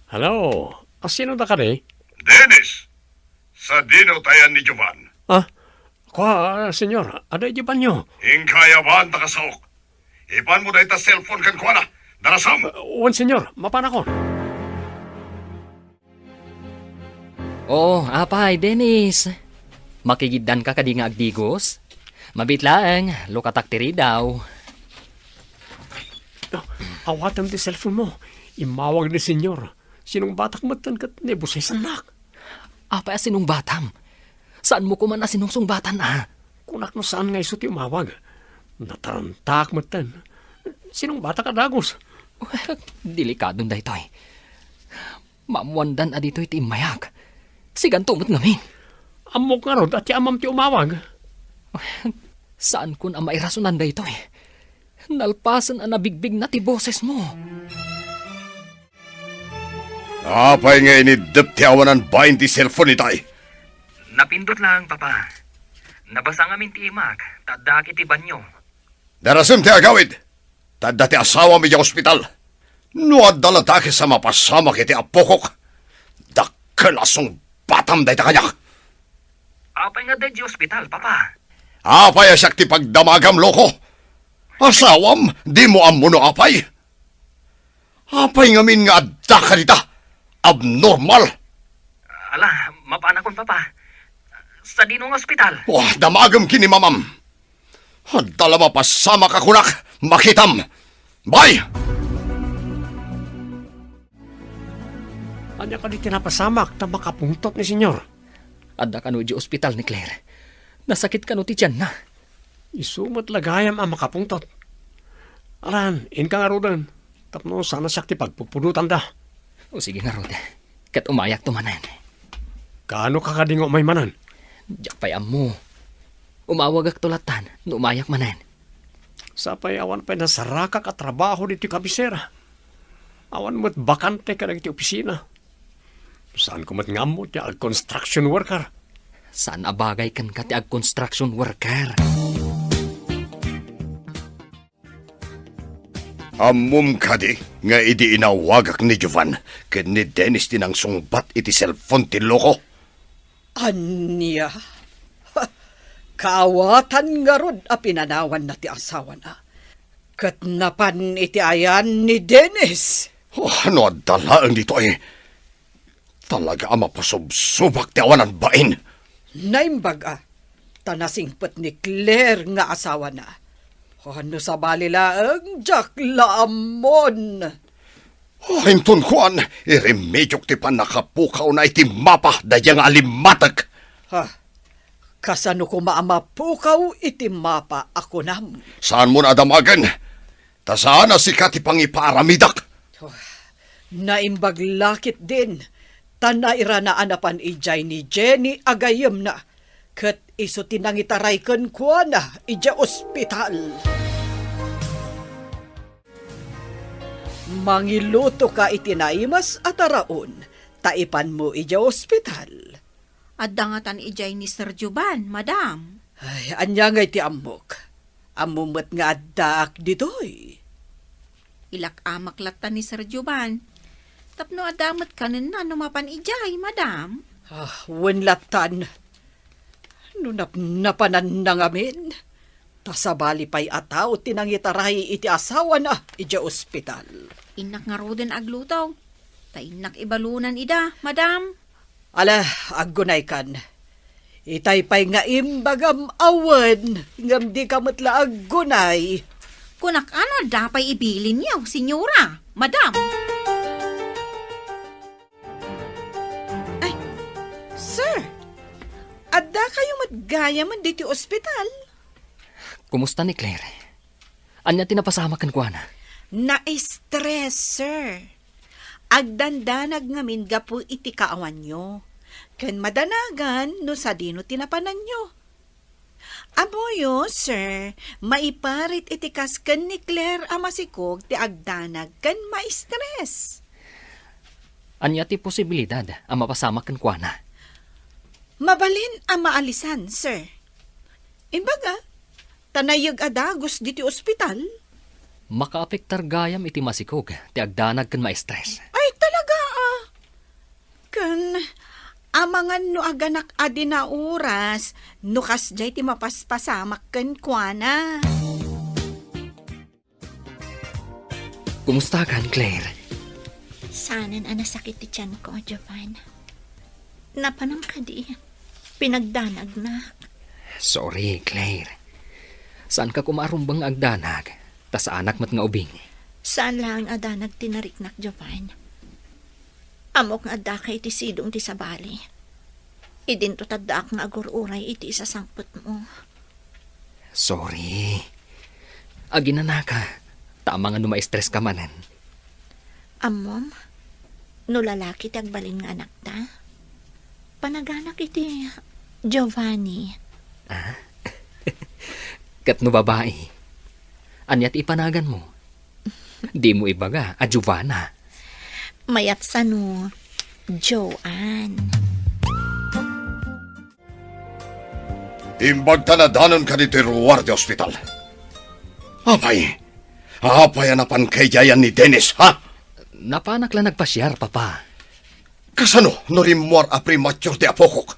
Speaker 5: Hello, sino da ka rin?
Speaker 6: Dennis! Sa dino tayan ni Jovan.
Speaker 5: Senyor, ada ijiban nyo.
Speaker 6: Ingkayawan ta kasaok. Ipan mo da ita cellphone kan kuana. Darasam!
Speaker 5: Senyor, mapanakon.
Speaker 2: Apay, Dennis. Makigiddan ka kadi nga agdigos? Mabitlaang, lokataktiri daw.
Speaker 5: Awatan ti cellphone mo. Imawag ni senyor. Sinong batak matan kat neboses anak.
Speaker 2: Apay asinong batam? Saan mo kuman asinong sungbatan
Speaker 5: Kunak no saan nga iso ti umawag. Natarantak matan. Sinong batak adagos?
Speaker 2: Delikadong da ito'y. Mamuandan adito'y ti mayak. Sigan tumot ngamin.
Speaker 5: Amok nga rod at amam ti umawag.
Speaker 2: Saan kun ang mairasunan da ito'y? Nalpasan ang nabigbig na ti boses mo.
Speaker 6: Apay nga inidep ti awanan bayin ti cellphone itay.
Speaker 8: Napindot lang, Papa. Nabasa ngamin ti imak, tadak iti banyo.
Speaker 6: Darasem ti agawid. Tadda ti asawa mi di ospital. No adala taki sa mapasamak iti apokok. Dakkel asong batam day ta kanyak.
Speaker 8: Apay nga di ospital, Papa.
Speaker 6: Apay asyak ti pagdamagam loko. Asawam, di mo amuno apay. Apay ngamin nga adda ka dita. Abnormal.
Speaker 2: Ala, mapanakon papa. Sa dinong ospital.
Speaker 6: Wah, damagam kini mamam. Dala mapasama ka kunak. Makitam. Bye!
Speaker 5: Anya ka di tinapasamak na makapungtot ni senyor.
Speaker 2: Adda ka no di ospital ni Claire. Nasakit ka no ti tiyan na.
Speaker 5: Isumot lagayam ang makapungtot. Aran, in ka nga rodan. Tapno sana siya ti pagpupunutan da.
Speaker 2: O sige nga Rod. Kat umayak tumanan.
Speaker 5: Kaano ka kadingo may manan?
Speaker 2: Diyak pa'y mo. Umawag ak tulatan no umayak manan.
Speaker 5: Sapay awan pa'y nasaraka ka trabaho dito kabisera. Awan mo't bakante ka na iti opisina. Saan ko mo't ngamot ya ag construction worker?
Speaker 2: Saan abagay kan ka ti ag construction worker?
Speaker 6: Amum kadi nga idi inawagak ni Jovan ken ni Dennis tinang sungbat iti cellphone ti loko.
Speaker 7: Anya? Kaawatan nga rod a pinanawan na ti asawa na. Katnapan iti ayan ni Dennis.
Speaker 6: Oh, ano adalaan dito eh. Talaga ang mapasubsubak ti awanan bain.
Speaker 7: Naimbaga, tanasingpet ni Claire nga asawa na. Ano sa balilaang Jack Laamon?
Speaker 6: Hinton kuan, iremedyo ti pa nakapukaw na iti mapa dayang alimatag.
Speaker 7: Ha? Kasano ko maamapukaw iti mapa ako nam?
Speaker 6: Saan mo na damagan? Ta saan na si kati pangiparamidak?
Speaker 7: Naimbaglakit din. Tanaira na anapan ijay ni Jenny agayem na. Kat iso tinangitaray ken kuana ija ospital. Mangiluto ka itinaimas at araon. Taipan mo ija ospital.
Speaker 3: Adda nga tan ijay ni Sir Juban, madam.
Speaker 7: Ay, anya nga iti amok. Amumet nga addaak ditoy.
Speaker 3: Ilak amak laktan ni Sir Juban. Tapno adamat kanin na numapan ijay, madam.
Speaker 7: Wenlatan. Napanan na ngamin. Tasabali pa'y ataw tinangitaray iti asawa na ija ospital.
Speaker 3: Inak nga roden aglutaw. Ta inak ibalunan ida, madam.
Speaker 7: Ala, aggunay kan. Itay pa'y nga imbagam awan. Ngam di ka matla aggunay.
Speaker 3: Kunak ano dapay ibilin niyo, senyora, madam. Ay, sir. Adda kayo matgaya man dito ospital?
Speaker 2: Kumusta ni Claire? Anya tinapasama kan kuana?
Speaker 3: Na-stress, sir. Agdandanag ngamin gapu iti kaawan nyo. Ken madanagan no sa dino tinapanan nyo. Amoyo, sir, maiparit iti kasken ni Claire amasikog ti agdanag ken ma-stress.
Speaker 2: Anya ti posibilidad ang mapasama kan kuana?
Speaker 3: Mabalin ang maalisan, sir. Imbaga, tanayag adagos diti ospital.
Speaker 2: Makaapektar gayam iti masikog, ti agdanag kan ma-stress.
Speaker 3: Ay, talaga Kan, amangan no aganak adi na oras, no kasjay ti mapaspasamak kan kuana.
Speaker 2: Kumusta kan, Claire?
Speaker 4: Sanan ang nasakit ti tiyan ko, Jovan. Napanam ka di. Pinagdanag na.
Speaker 2: Sorry, Claire. Saan ka kumarumbang agdanag? Ta sa anak mat nga ubing.
Speaker 4: Saan lang adanag tinariknak, Jovan? Amok nga adda kay iti sidong ti sabali. Idinto taddaak nga agururay iti isasangpot mo.
Speaker 2: Sorry. Agina na ka. Tama nga no ma-stress ka manan.
Speaker 4: Amom, no lalaki ti agbalin nga anak ta. Panaganak iti Giovanni.
Speaker 2: Kat no babae. Anyat ipanagan mo. Di mo ibaga, a Giovanna.
Speaker 4: Mayat sa no, Joanne.
Speaker 6: Imbag tanadanon ka dito Ruwarte Hospital. Apay anapan kay jayan ni Dennis, ha?
Speaker 2: Napanak lang nagpasyar, papa.
Speaker 6: Kasano no rimwar a premature ti apokok?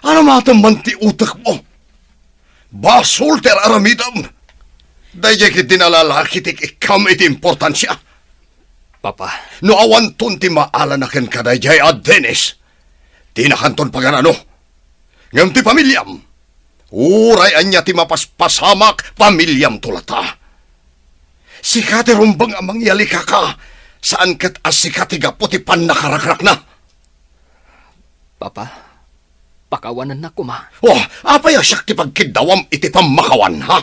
Speaker 6: Ano mataman ti utak mo? Basol ter aramidam. Dayjay kit dinalalaki tik ikam iti importansya.
Speaker 2: Papa,
Speaker 6: No awan ton ti maalanaken ka dayjay a Dennis. Tinakanton paganano. Ngam ti pamilyam. Uray anya ti mapaspasamak pamilyam tulata. Sikati rumbang amang yalika ka. Saan kat asikati gapo ti panakarakrak na.
Speaker 2: Papa, pakawanan na ko ma.
Speaker 6: Oh, apay asyak ti pagkidawam iti pamakawan, ha?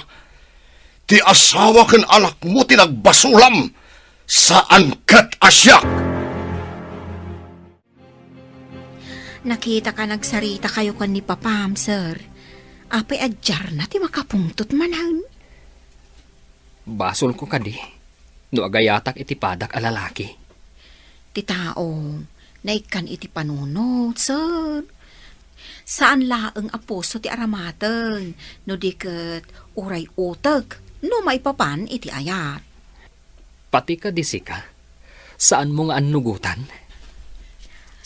Speaker 6: Ti asawa ken anak mo ti nagbasulam. Saan kat asyak?
Speaker 3: Nakita ka nagsarita kayo kan ni Papam, sir. Apay adjar na ti makapungtot manan.
Speaker 2: Basol ko kadi. No agayatak iti padak a lalaki.
Speaker 3: Ti tao, naikan iti panunot, sir. Saan laeng aposo ti aramaten, no diket uray utag, no maipapan iti ayat.
Speaker 2: Pati ka disika. Saan mo nga anugutan?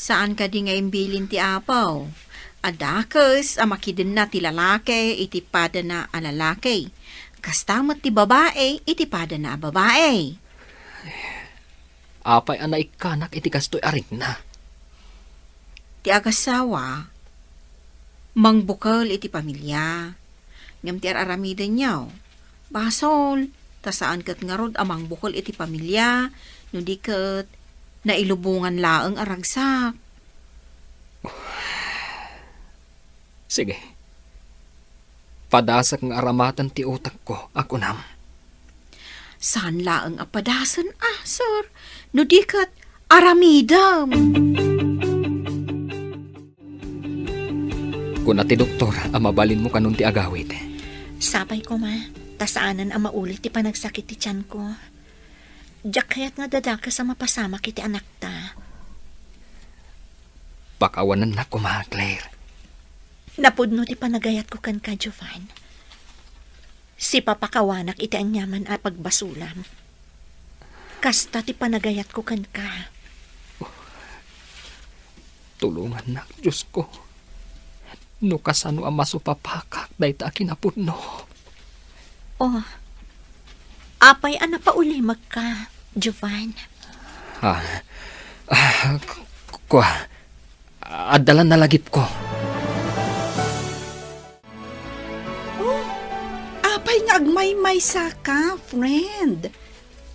Speaker 3: Saan ka di nga imbilin ti apaw? Adakes, amakidin na ti lalaki, iti pada na a lalaki. Kastamat ti babae, iti pada na a babae.
Speaker 2: Apay anay kanak iti kastoy arik na.
Speaker 3: Ti agasawa, mangbukal iti pamilya. Ngam ti aramiden niyaw. Basol, tasaan kat nga rod amang bukal iti pamilya, no di kat nailubungan laeng aragsak.
Speaker 2: Sige. Padasak ng aramatan ti utak ko, ako nam.
Speaker 3: Saan laeng apadasan sir? No di kat aramidam.
Speaker 2: Kung ti doktor, mabalin mo kanun ti agawit.
Speaker 4: Sapay ko ma, tasaanan ang maulit ti panagsakit ti tiyan ko. Diyak kaya't nga dadaka sa mapasamak iti anak ta.
Speaker 2: Pakawanan na ko, ma, Claire.
Speaker 4: Napudno ti panagayat ko kan ka, Jovan. Si papakawanak iti anyaman a pagbasulam. Kasta ti panagayat ko kan ka.
Speaker 2: Tulungan na, Diyos ko. No kasano ang masupapakak dahi ta kinapudno.
Speaker 4: Oh, apay ana pa ulimag ka, Jovan.
Speaker 2: Adalan na lagip ko.
Speaker 7: Apay nga agmay-may ka, friend.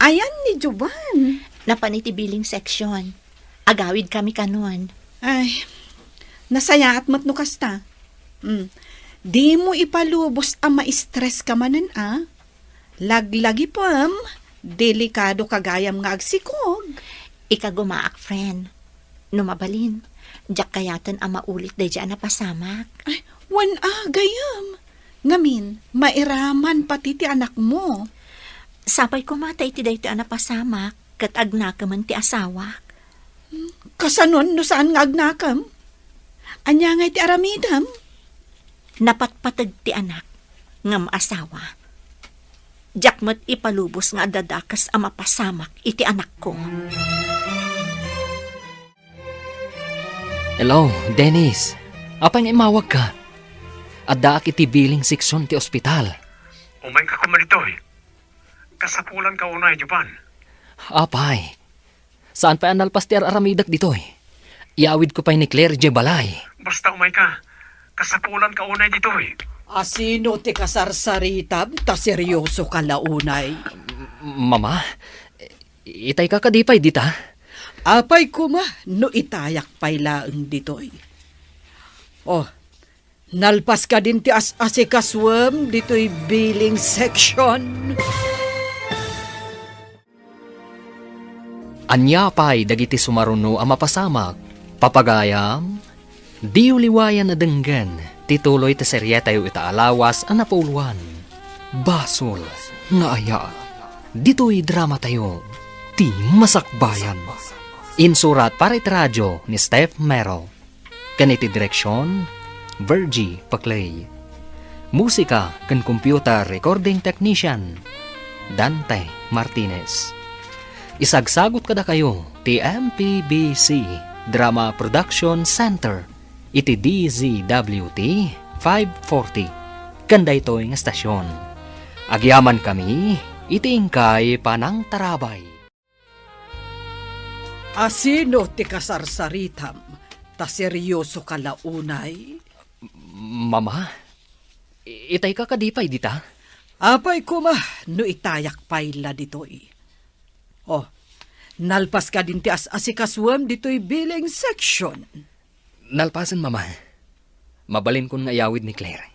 Speaker 7: Ayan ni Jovan.
Speaker 4: Napanitibiling seksyon. Agawid kami kanon.
Speaker 7: Ay, nasayaat mo't no kasta. Di mo ipalubos ang ma-stress ka manan, Laglagi pam, delikado kagayam nga agsikog.
Speaker 4: Ikagumaak, friend. Numabalin, diyak kayatan ang maulit day dyan na pasamak.
Speaker 7: Ay, gayam. Ngamin, mairaman pati ti anak mo.
Speaker 4: Sapay ko matay ti day ti anak pasamak, kat agnakaman ti asawak.
Speaker 7: Kasanon no saan nga agnakam? Anya nga ti aramidam?
Speaker 4: Napatpatag ti anak, ngam asawa. Diyak mo't ipalubos nga dadakas ang mapasamak iti anak ko.
Speaker 2: Hello, Dennis. Apay nga imawag ka? Addaak iti biling seksyon ti ospital.
Speaker 5: Umay ka kumalitoy. Kasapulan ka unay, Jovan.
Speaker 2: Apay. Saan pa analpas ti aramidak ditoy? Iawid ko pa'y ni Claire J. Balay.
Speaker 5: Basta umay ka. Kasapulan ka unay ditoy.
Speaker 7: Asino ti kasarsaritab, ta seryoso ka launay.
Speaker 2: Mama, itay ka kadipay dita?
Speaker 7: Apay kuma, no itayak pay laeng ditoy. Oh, nalpas ka din ti asikaswam ditoy billing section.
Speaker 2: Anya pa'y dagiti sumaruno ang mapasamak, papagayam, di uliwayan na denggan, tituloy ta serye tayo itaalawas ang napuluan. Basol, nga aya, dito'y drama tayo, ti masakbayan. Insurat para radyo ni Steph Merrill. Kaniti direksyon, Virgie Paclay. Musika kan computer recording technician, Dante Martinez. Isagsagot kada kayo, ti MPBC Drama Production Center, iti DZWT 540. Kanda ito'y nga stasyon. Agyaman kami, iti ingkay panang tarabay.
Speaker 7: Asino ti kasarsaritam, ta seryoso ka launay?
Speaker 2: Mama, itay ka kadipay dita?
Speaker 7: Apay kuma, no itayak payla ditoy. Oh, nalpas ka din ti asikaswam ditoy biling section.
Speaker 2: Nalpasan, mama. Mabalin kon nga yawid ni Claire.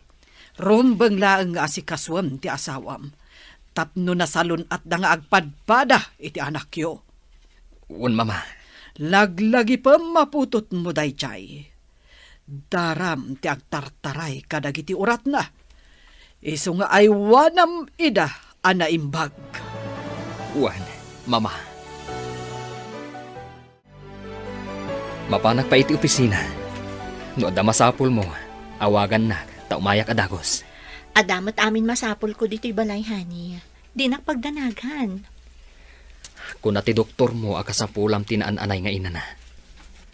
Speaker 7: Rombang laang nga asikaswam ti asawam. Tapno na salon at da nga agpadpada iti anak yo.
Speaker 2: Un, mama.
Speaker 7: Laglagi pa maputot mo dayjay. Daram ti agtartaray kadagiti urat na. Iso nga ay wanam ida anaimbag.
Speaker 2: Uwan, mama. Mapanak pa iti opisina. No da masapul mo, awagan na, ta umayak adagos.
Speaker 4: Adamat amin masapol ko dito'y balay, honey. Di nakpagdanaghan.
Speaker 2: Kung nati doktor mo, akasapulam tinaan-anay nga ina na.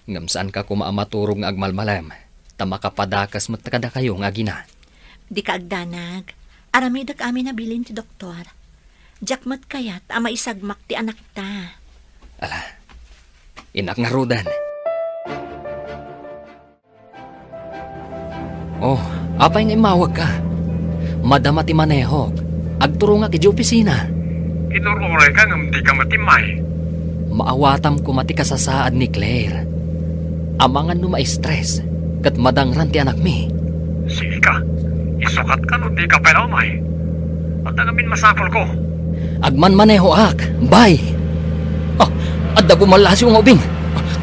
Speaker 2: Ngam saan ka kumaamaturog nga agmalmalam, ta makapadakas matakada kayo nga gina.
Speaker 4: Di ka agdanag. Aramidak amin na bilin ti doktor. Jakmat kayat ama isagmak ti anak ta.
Speaker 2: Ala, inak nga rodan. Oh, apay nga imawag ka. Madama ti manehok. Agturo nga kiji opisina.
Speaker 5: Inururay ka ng di ka matimay.
Speaker 2: Maawatam ko mati kasasaad ni Claire. Amangan no ma-stress. Kat madangran ti anak mi.
Speaker 5: Sige ka. Isukat ka no di ka palaumay. At angamin masapol ko.
Speaker 2: Agman maneho ak. Bye. Ah, adda bumalas yung ubing.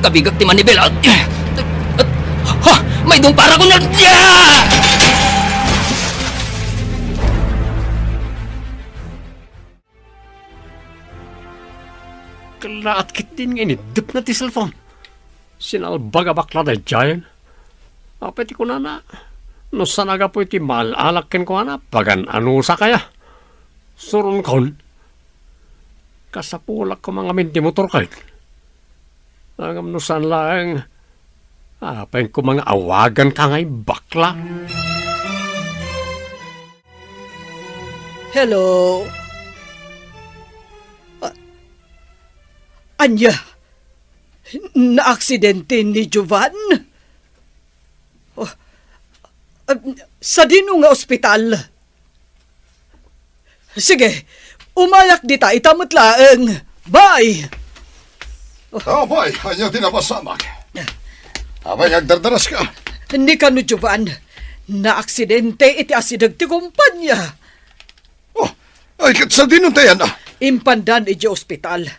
Speaker 2: Kabigak ti manibel. Ha! May dong para ko na...
Speaker 5: Kalaat kit din nga inidip na ti cellphone. Sinalbaga bakla da dyan. Apeti ko na. No sanaga po iti malalakin ko na. Pagan ano sa kaya. Surun kon. Kasapulak ko mga minti motor kahit. Agam no san lang. Apain ko mga awagan ka ngay bakla.
Speaker 7: Hello? Anya? Na-aksidente ni Jovan? Oh, sa dino nga ospital? Sige, umayak di ta, itamot laeng. Bye!
Speaker 6: Abay, anya tinapasamak. Abay, nagdardaras ka.
Speaker 7: Hindi ka no, Jovan. Na-aksidente iti asidag ti kumpanya.
Speaker 6: Oh, ay kat sa dinong tayan ah.
Speaker 7: Impandan iti ospital.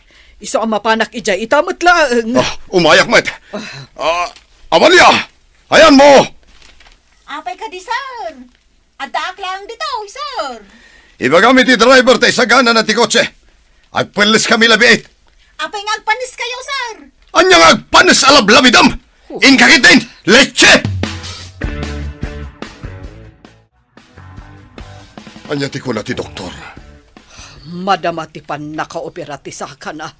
Speaker 7: Iso ang mapanak ijay, itamot laeng.
Speaker 6: Umayak, mate. Amalia, ayan mo.
Speaker 3: Apay ka di, sir. Adaak lang dito, sir.
Speaker 6: Iba gamit ti driver tayo sa gana na ti kotse. Agpilis kami labiit.
Speaker 3: Apay nga agpanis kayo, sir.
Speaker 6: Anyang agpanis alablabidam. Inkakitin, leche! Anya ti ko na ti doktor.
Speaker 7: Madamati pan nakaoperati sa kana.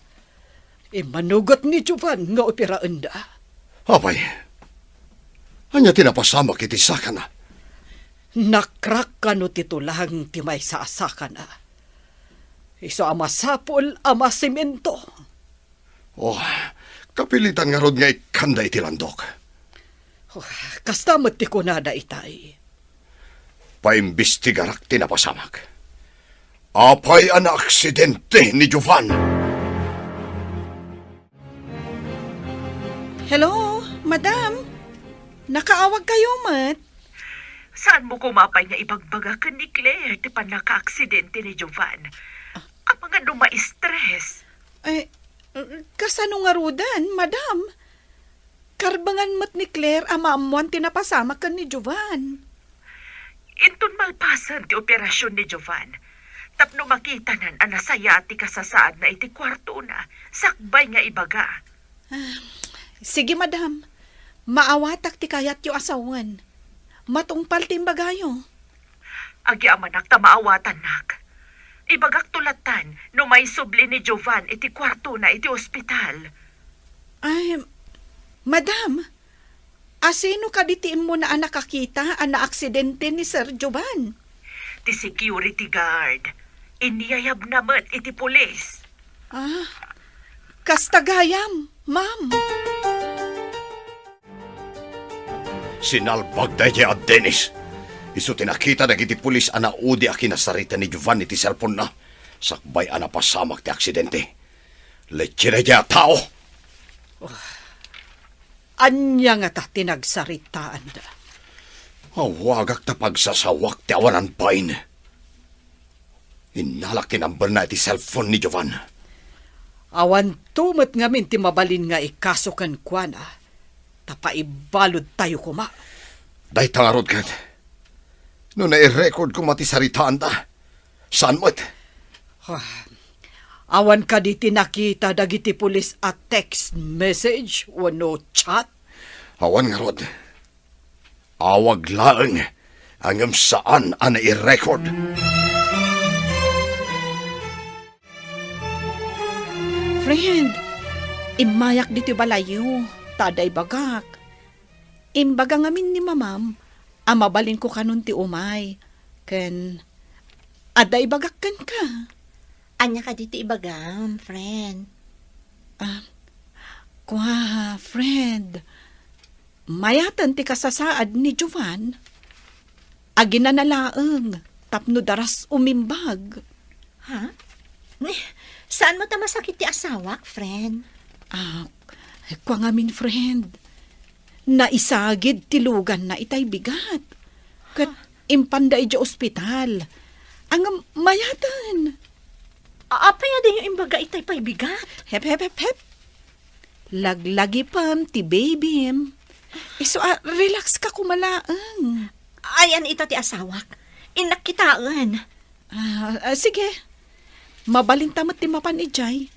Speaker 7: Manugot ni Jovan nga operaan da.
Speaker 6: Apay, anya tinapasama kiti sakana.
Speaker 7: Nakrak ka no titulang timay sa asakana. Iso ama sapol, ama simento.
Speaker 6: Oh, kapilitan nga rod nga ikanda iti landok.
Speaker 7: Oh, kastamot ti kunada itay.
Speaker 6: Paimbestigarak tinapasamak. Apay ang aksidente ni Jovan.
Speaker 3: Hello, madam. Nakaawag kayo, mat.
Speaker 8: Saan mo kumapay nga ibagbaga ka ni Claire ti pa naka-aksidente ni Jovan? Ang mga duma-stress.
Speaker 3: Ay, kasano nga rudan, madam? Karbangan mat ni Claire amamuan tinapasama ka ni Jovan.
Speaker 8: Intun malpasan ti operasyon ni Jovan. Tapno makita nan anasaya ti kasasaad na iti kwarto na. Sakbay nga ibaga.
Speaker 3: Sige, madam. Maawatak ti kayat yu asawan. Matungpal timbagayo.
Speaker 8: Agi amanak ta maawatan nak. Ibagak tulatan no may subli ni Jovan iti kwarto na iti ospital.
Speaker 3: Ay, madam. Asino ka ditiin mo na nakakita ang na-aksidente ni Sir Jovan?
Speaker 8: Ti security guard. Iniyayab naman iti pulis.
Speaker 7: kasta gayam, ma'am.
Speaker 6: Sinalbag daya at Dennis. Isu tinakita na giti pulis ana udi a kinasarita ni Giovanni ti cellphone na. Sakbay ana pasamak ti aksidente. Lechira daya tao.
Speaker 7: Anya nga ta tinagsaritaan da.
Speaker 6: Awagak ta pagsasawak ti awanan pain. Inalak ti number na ti cellphone ni Giovanni.
Speaker 7: Awan tumat ngamin ti mabalin nga ikasukan kwa na. Tapaibalod tayo kuma.
Speaker 6: Day tangarod kat. No na-record ko mati saritaan ta. Saan mo't?
Speaker 7: Awan ka di tinakita dagiti pulis at text message o no chat?
Speaker 6: Awan nga rod. Awag laeng hanggang saan ang i-record.
Speaker 3: Friend, imayak dito balayo, taday bagak. Imbaga ngamin ni mamam, amabalin ko kanun ti umay. Ken, aday bagak kan ka.
Speaker 4: Anya ka dito ibagam, friend.
Speaker 3: Kwa, friend. Mayatan ti kasasaad ni Jovan. Agin na nalaeng, tapno daras umimbag.
Speaker 4: Ha? Saan mo ta masakit ti asawak, friend?
Speaker 3: Kwa ngamin, friend. Naisagid tilugan na itay bigat. Kat impanda ija ospital. Ang mayatan.
Speaker 4: Apaya din yung imbaga itay pa'y bigat.
Speaker 3: Hep, hep, hep, hep. Laglagi pam ti baby. Relax ka kumalaang.
Speaker 4: Ayan ito ti asawak. Inakitaan.
Speaker 3: Sige. Mabalintamat ti mapan ijay.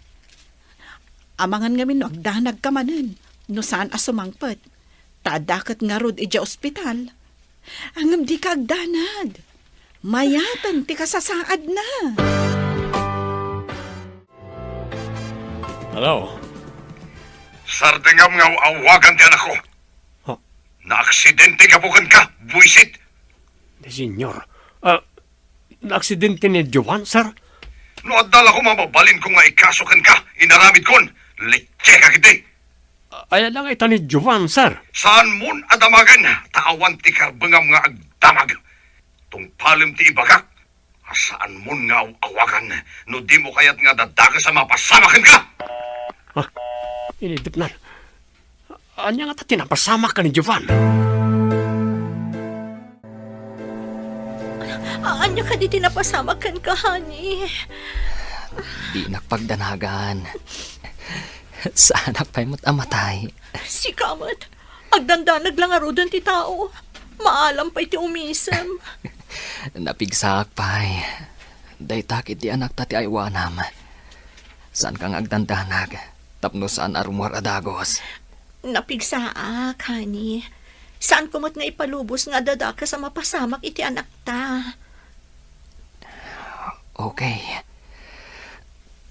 Speaker 3: Amangan ngamin no, agdanag ka manen. No saan asumangpet. Tadakat nga rod ija ospital. Angam di ka agdanag. Mayatan ti kasasaad na.
Speaker 5: Hello?
Speaker 6: Sardingam nga awagan ti anak ko.
Speaker 5: Huh?
Speaker 6: Na-aksidente ka bukan ka, buisit.
Speaker 5: Senyor, na-aksidente ni Jovan, sir?
Speaker 6: No adala ko mababalin ko nga ikasukan ka, inaramid kon. Leche ka kiti.
Speaker 5: Ay lang ita ni Jovan, sir.
Speaker 6: Saan mon adamagan, taawan ti karbangam nga agdamag. Tungpalim ti ibagak. Saan mon nga awagan, no di mo kayat nga dadaga sa mapasamakan ka.
Speaker 5: Inidip na. Anya nga ta tinapasama ka ni Jovan.
Speaker 4: Anya ka di tinapasamakan ka, honey.
Speaker 2: Di nakpagdanagan. Sana pa'y mo't amatay.
Speaker 4: Si Kamat, agdandanag lang arudan ti tao. Maalam pa'y ti umisam.
Speaker 2: Napigsak pa'y. Daytakit di anak tati aywanam. Saan kang agdandanag? Tapno saan arumwar adagos?
Speaker 4: Napigsaak, honey. Saan kumot nga ipalubos nga dadaka sa mapasamak iti anak ta?
Speaker 2: Okay.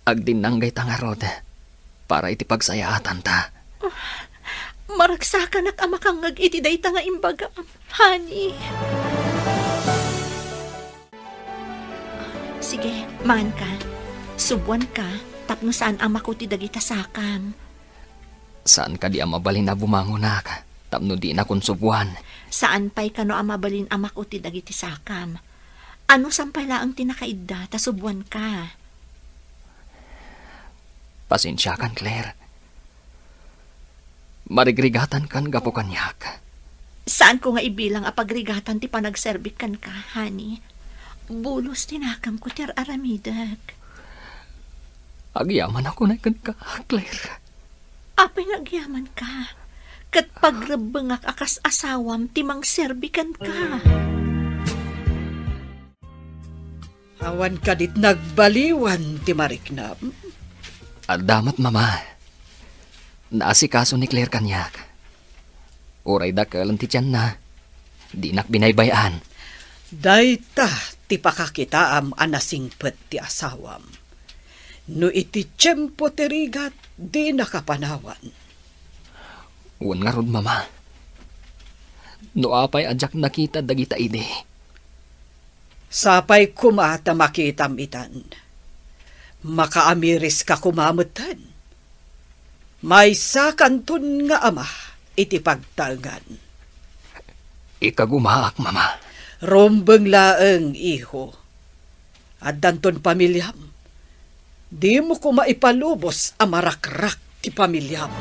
Speaker 2: Agdinanggay tangarod para iti pagsayaatan ta.
Speaker 4: Maragsakan at amakangag iti dayta nga imbaga, honey. Sige, man ka. Subuan ka. Tapno saan ang makuti dagita sakam.
Speaker 2: Saan ka di amabalin na bumangunak? Tapno di na konsubuan.
Speaker 4: Saan pa'y kano ang mabalin ang makuti dagiti sakam? Ano sampay laang tinakaidda, ta subuan ka?
Speaker 2: Pasensya kan, Claire. Marigrigatan kan gapo kanyak.
Speaker 4: Saan ko nga ibilang apagrigatan ti panagserbikan ka, honey? Bulos tinakam ko ti aramidag.
Speaker 2: Agyaman ako na kan ka, Claire.
Speaker 4: Apay nagyaman ka. Kat pagrabangak akas asawam timang serbikan ka.
Speaker 7: Awan ka dit nagbaliwan ti mariknam.
Speaker 2: Damat, mama. Naasikaso ni Claire kanyak. Uray da kalan ti tiyan na. Di nak binaybayan.
Speaker 7: Dayta ti pakakitaam anasingpet ti asawam. No iti tiyempo ti rigat di nakapanawan.
Speaker 2: Uwan nga rod, mama. No apay adyak nakita dagita ide.
Speaker 7: Sapay kumata makitam itan. Makaamiris ka kumamutan. May sakantun nga ama iti pagtangan.
Speaker 2: Ikagumaak, mama.
Speaker 7: Rombeng laeng iho. At danton pamilyam. Di mo ko maipalubos amarakrak ti pamilyam.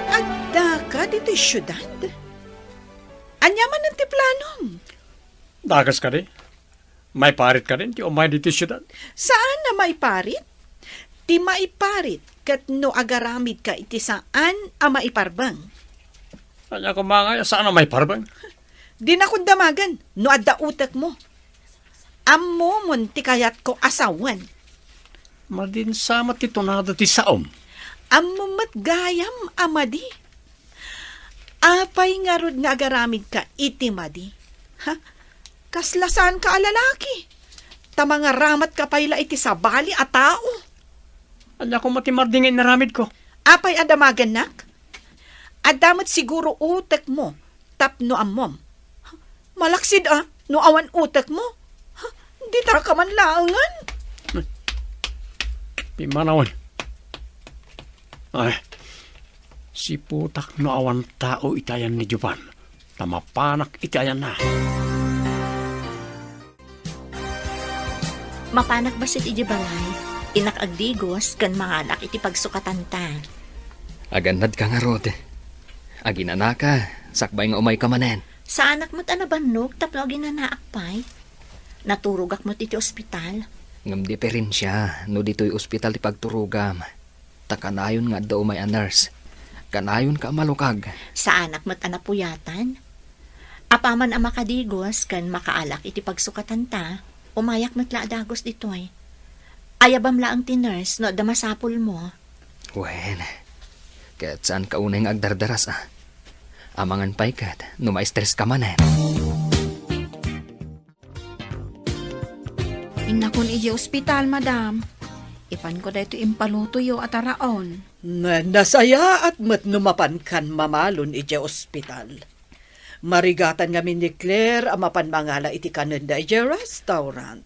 Speaker 7: Adda ka dito syudad? Anyaman ang ti planom.
Speaker 5: Dagas ka rin. May parit ka rin, ti umay dito syudad.
Speaker 4: Saan na maiparit? Ti maiparit kat no agaramid ka iti saan a maiparbang.
Speaker 5: Kanya ko mga saan na may parbang?
Speaker 4: Di na kong damagan, no adda utak mo. Ammo mon ti kayat ko asawan.
Speaker 5: Madin sama ti tunado ti saom.
Speaker 4: Ammo matgayam amadi. Apay nga rod nga agaramid ka iti madi. Ha? Kaslasan ka alalaki. Tamanga ramat ka payla iti sabali a tao.
Speaker 5: Kanya ko matimardingin na ramid ko.
Speaker 4: Apay adamagan nak? Adamot siguro utak mo, tapno ammom. Malaksid no awan utak mo. Di ta ka man laangan.
Speaker 5: Pimanawan. Ay, si putak no awan tao itayan ni Jupan. Tamapanak itayan na.
Speaker 4: Mapanak basit iti balay, inakagdigos kan mga anak iti pagsukatan ta.
Speaker 2: Aganad ka nga, Rod. Aginana ka, sakbay nga umay ka manen.
Speaker 4: Sa anak mo't anabannog, tapno ginanaakpay. Naturugak mo't iti ospital.
Speaker 2: Ngam diferensya, no dito'y ospital ti pagturugam. Takanayon nga daw may a nurse. Kanayon ka malukag.
Speaker 4: Sa anak mo't anapuyatan. Apaman ang makadigos, kan makaalak iti pagsukatan ta, umayak mo't laadagos dito'y. Ayabam laang ti nurse, no damasapol mo.
Speaker 2: Wen, kaya't saan ka unay nga agdardaras Amangan pa'y kat, no ma-stress ka manen.
Speaker 3: Inakon iji ospital, madam. Ipan ko dahito impalutuyo at araon.
Speaker 7: Nasaya at matnumapan kan mamalon iti ospital. Marigatan kami ni Claire ang mapanmangala iti kananda iti restaurant.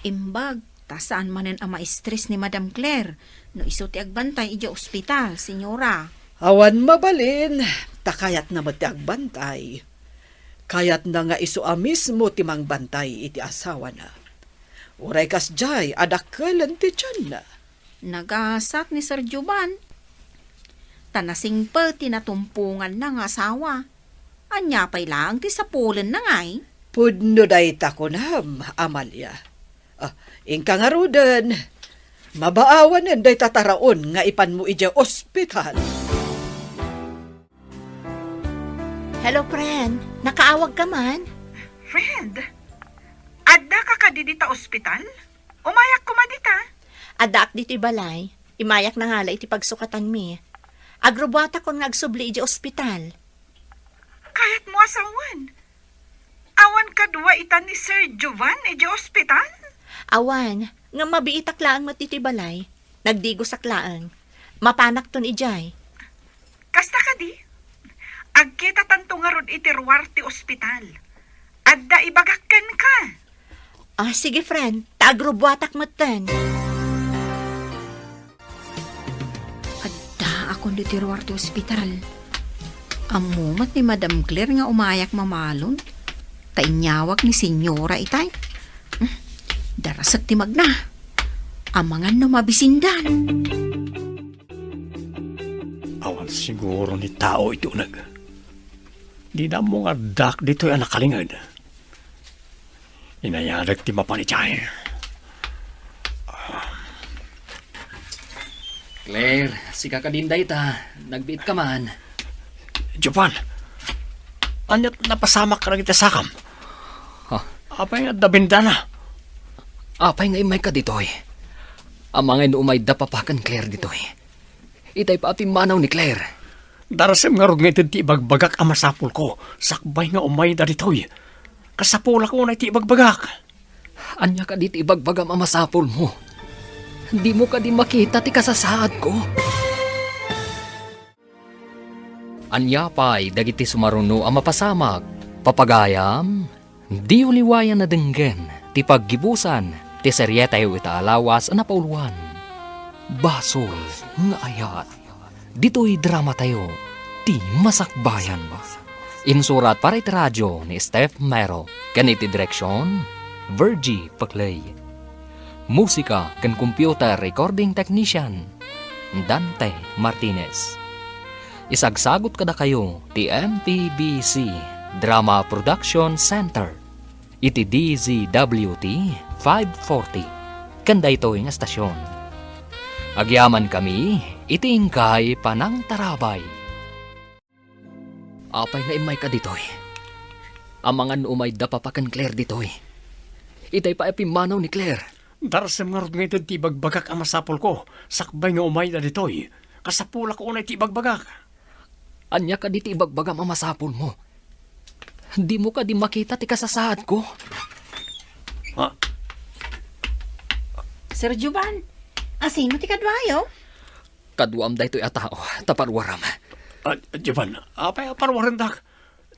Speaker 3: Imbag, tasaan manen ang ma-stress ni Madam Claire no iso ti agbantay iji ospital, senyora.
Speaker 7: Awan mabalin, takayat na mati agbantay. Kayat na nga iso mismo timang bantay iti asawa na. Uray kas jay, adakalan ti tiyan na.
Speaker 3: Nagasak ni Sir Juban. Tanasing pa tinatumpungan ng asawa. Anya pa'y lang ti sapulan na ngay.
Speaker 7: Pudno day takunam, Amalia. Ingka nga rudan. Mabaawanan day tataraon nga ipan mo ija ospital.
Speaker 4: Hello, friend. Nakaawag ka man?
Speaker 8: Friend, adda ka ka dita ospital? Umayak ko madita.
Speaker 4: Adak dito'y balay. Imayak na ngala iti pagsukatan mi. Agrobata kon nga agsubli iti ospital.
Speaker 8: Kahit mo asawan. Awan kadwa ita ni Sir Jovan iti ospital?
Speaker 4: Awan, nga mabiitak laang matiti balay. Nagdigos aklaan. Mapanak ton ijay.
Speaker 8: Kasta ka di? Agkita tanto nga rod iti Ruarte ospital. Adda ibagakkan ka.
Speaker 4: Sige friend, taagrobwatak matan.
Speaker 3: Adda akong dito Ruarte Hospital. Amumat ni Madam Claire nga umayak mamalon. Tainyawag ni senyora itay. Darasat ti magna. Amangan no mabisindan.
Speaker 5: Awan siguro ni tao ito nag. Di na mo nga dak dito yung nakalingad. Inayadag ti mapanichay.
Speaker 2: Claire, si kakadinday ta. Nagbiit ka man.
Speaker 5: Jupan, anyat napasamak ka na kita sakam. Apay nga dabindana.
Speaker 2: Apay nga imay ka ditoy. Amangay no umay dapapakan Claire ditoy. Itay pa ating manaw ni Claire.
Speaker 5: Darasem nga rog nga iti ibagbagak ang masapul ko. Sakbay nga umay da ditoy. Kasapul ako na iti ibagbagak.
Speaker 2: Anya ka dito ibagbagam ang masapul mo. Di mo ka di makita ti kasasaad ko. Anya pa'y dagiti sumaruno ang mapasamak. Papagayam, di uliwayan na denggen. Ti paggibusan, ti seryetay ita alawas ang napauluan. basol nga ayat. Dito'y drama tayo, ti Masakbayan. Insurat para iti radyo ni Steph Mero, kaniti direksyon, Virgie Paclay. Musika kan computer recording technician, Dante Martinez. Isagsagot kada kayo ti MPBC Drama Production Center. Iti DZWT 540. Kanda ito yung estasyon. Agyaman kami, itingkay panang tarabay. Apay nga imay ka ditoy. Amangan umay dapapakan Claire ditoy. Itay pa ipimanaw ni Claire.
Speaker 5: Darasem nga rod nga ito ti bagbagak ang masapol ko. Sakbay nga umay na ditoy. Kasapula ko unay ti bagbagak.
Speaker 2: Anya ka di ti ibagbagam ang masapol mo. Di mo ka di makita ti kasasaad ko.
Speaker 5: Ha?
Speaker 3: Sir Juban, asino ti kadwayo?
Speaker 2: Kaduam da ito'y atao, taparwaram.
Speaker 5: Jovan, apay aparwaran dak.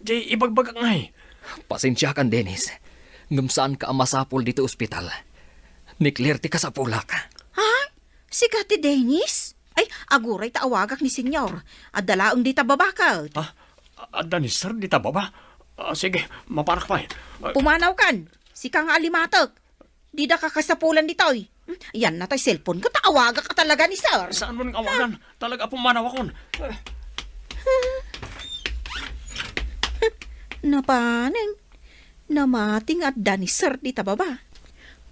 Speaker 5: Di ibagbagak ngay.
Speaker 2: Pasensya kan, Dennis. Ngumsaan ka ang masapol dito ospital. Ni Claire ti kasapulak.
Speaker 3: Ha? Si Kati Dennis? Ay, aguray taawagak ni senyor. Adalaong di tababakal.
Speaker 5: Adda ni sir, di ta baba? Sige, maparak pa.
Speaker 3: Pumanaw kan. Si kang alimatok. Di da kakasapulan ditoy. Yan na tayo cellphone ko. Taawagak ka talaga ni sir.
Speaker 5: Saan mo nang awagan? Talaga pumanaw akon.
Speaker 3: Napaning. Namating at da ni sir di tababa.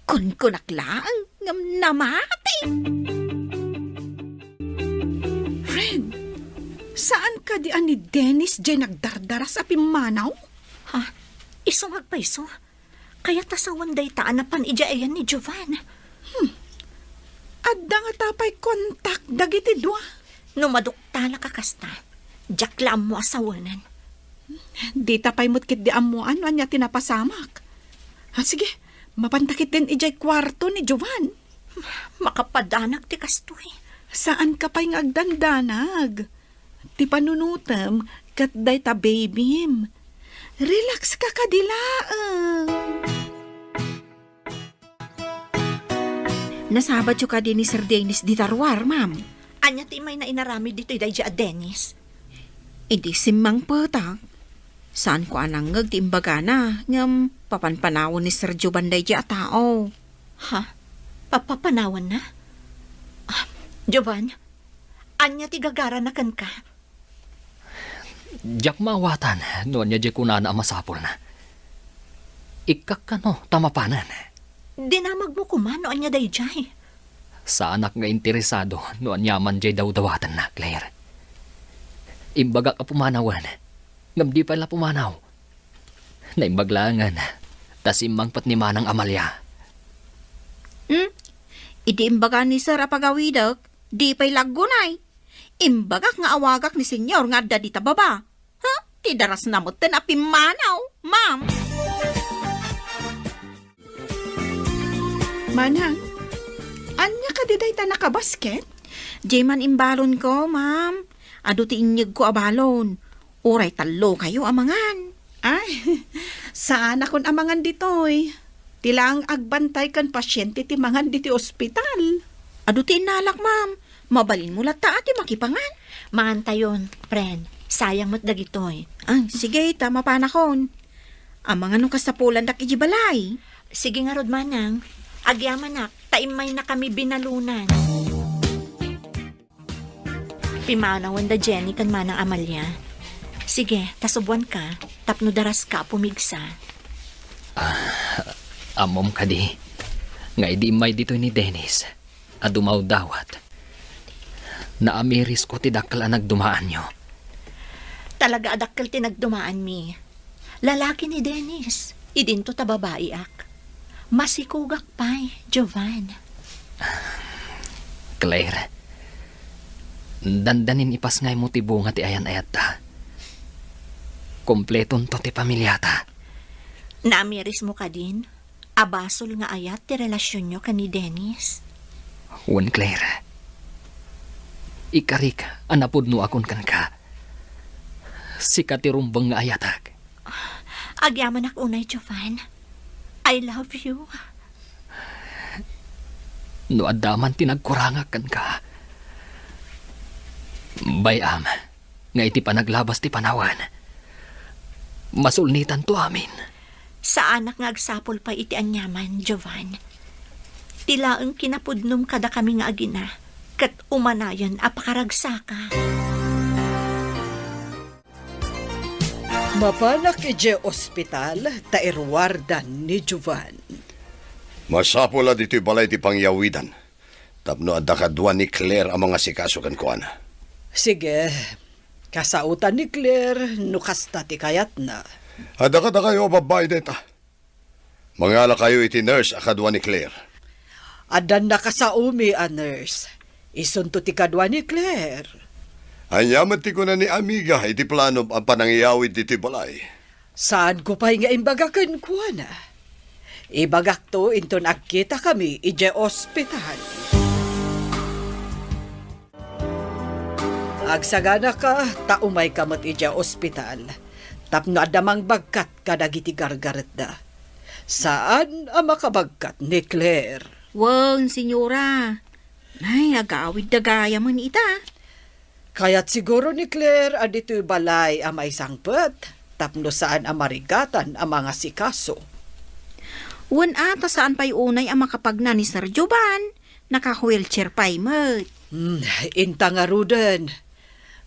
Speaker 3: Kun kunaklaan. Ngam namating.
Speaker 7: Friend, saan ka di ani Dennis dyan nagdardara sa pimanaw?
Speaker 4: Ha? Iso magpaiso. Kaya tasawan day taanapan ija ayan ni Jovan.
Speaker 7: Adda nga tapay kontak dagiti dua.
Speaker 4: Numaduktala ka kasta. Jaklam mo asawanan.
Speaker 7: Di tapay mo't kit di amuan anya tinapasamak. Sige, mapantakit din ijay kwarto ni Jovan.
Speaker 4: Makapadanak ti kastoy.
Speaker 7: Saan ka pa'y ngagdandanag? Ti panunutam kat day ta babym. Relax ka kadilaang.
Speaker 3: Nasabat yung ka din ni Sir Dennis di tarwar, ma'am.
Speaker 4: Anya ti may na inarami dito iday ja Dennis.
Speaker 3: Hindi simang patak. Saan ko anang ngagtimbaga na ngam papanpanawon ni Sir Jobanday di tao.
Speaker 4: Ha? Papapanawan na? Jovan, anya ti gagara na kan ka?
Speaker 2: Diyak mawatan, noon niya di kunana ang masapol na. Ikak ka no, tamapanan.
Speaker 4: Dinamag mo kumano anya day jay.
Speaker 2: Sa anak nga interesado, noon yaman di daw dawatan na, Claire. Imbaga ka pumanawan, ngam di pala pumanaw. Naimbaglangan, tas imang pat ni Manang Amalia.
Speaker 3: Idi imbaga ni Sir apagawidak, di pa'y lagunay. Imbagak nga awagak ni senyor nga da di tababa. Ha? Ti daras na mo ten apimanaw, ma'am.
Speaker 7: Manang, anya ka di day ta nakabasket?
Speaker 3: Jayman imbalon ko, ma'am. Ado ti inyag ko abalon. Uray talo kayo amangan.
Speaker 7: Ay, saan akon amangan ditoy? Tilang agbantay kan pasyente ti mangan diti ospital.
Speaker 3: Ado ti inalak, ma'am. Mabalin mo lata ati makipangan.
Speaker 4: Mangantayon, friend. Sayang mo't dagitoy.
Speaker 3: Ay, sige, tama pa nakon. Amangan nung kasapulan dak ijibalay.
Speaker 4: Sige nga rod manang. Agyaman na, taimay na kami binalunan. Pimanawan da Jenny kan manang Amalia. Sige, tasubuan ka. Tapno daras ka pumigsa.
Speaker 2: Amom ka di. Nga idi may dito ni Dennis. Adumaw dawat. Naamiris ko ti dakal ang nagdumaan nyo.
Speaker 4: Talaga adakkel tinagdumaan mi. Lalaki ni Dennis. Idinto ta babae ak. Masikugak pa'y, Jovan.
Speaker 2: Claire, dandanin ipas ngay mo ti bunga ti ayan-ayat ta. Kompleton to ti pamilyata.
Speaker 4: Naamiris mo ka din. Abasol nga ayat ti relasyon nyo ka ni Dennis.
Speaker 2: Wan, Claire. Ikarik, anapod no akon kan ka. Sikat ti rumbang nga ayatag.
Speaker 4: Agyaman ak unay, Jovan. I love you.
Speaker 2: No adaman tinagkurangakan ka. Bayam, nga iti panaglabas ti panawan. Masulnitan to amin.
Speaker 4: Sa anak nga agsapol pa iti anyaman, Jovan. Tilaang kinapudnom kada kami nga agina, kat umanayan apakaragsaka.
Speaker 7: Mapanak ije ospital, tairwardan ni Jovan.
Speaker 6: Masapula dito'y balay ti pangyawidan. Tapno adda kadwa ni Claire ang mga sikasukan ko ana.
Speaker 7: Sige, kasautan ni Claire, nukasta ti kayat na.
Speaker 6: Adda ka kayo babae deta. Mangala kayo iti nurse akadwa ni Claire.
Speaker 7: Adan na kasaumi a nurse. Isunto ti kadwa ni Claire.
Speaker 6: Anyaman ti ko na ni amiga iti plano ang panangyawid dito'y balay.
Speaker 7: Saan ko pa nga imbagakan ko na? Ibagak to into nagkita kami ije ospital. Agsagana ka, taumay kamot ije ospital. Tapno adamang bagkat kadagiti gargaret da. Saan ang makabagkat ni Claire?
Speaker 3: Wang, senyora. Ay, agaawid dagaya man ita.
Speaker 7: Kaya't siguro ni Claire adito'y balay ang may sangpet. Tapno saan ang marigatan ang mga sikaso.
Speaker 3: Wan ata saan pa'y unay ang makapagna ni Sir Jovan. Naka-wheelchair pa'y mat.
Speaker 7: Inta nga ruden.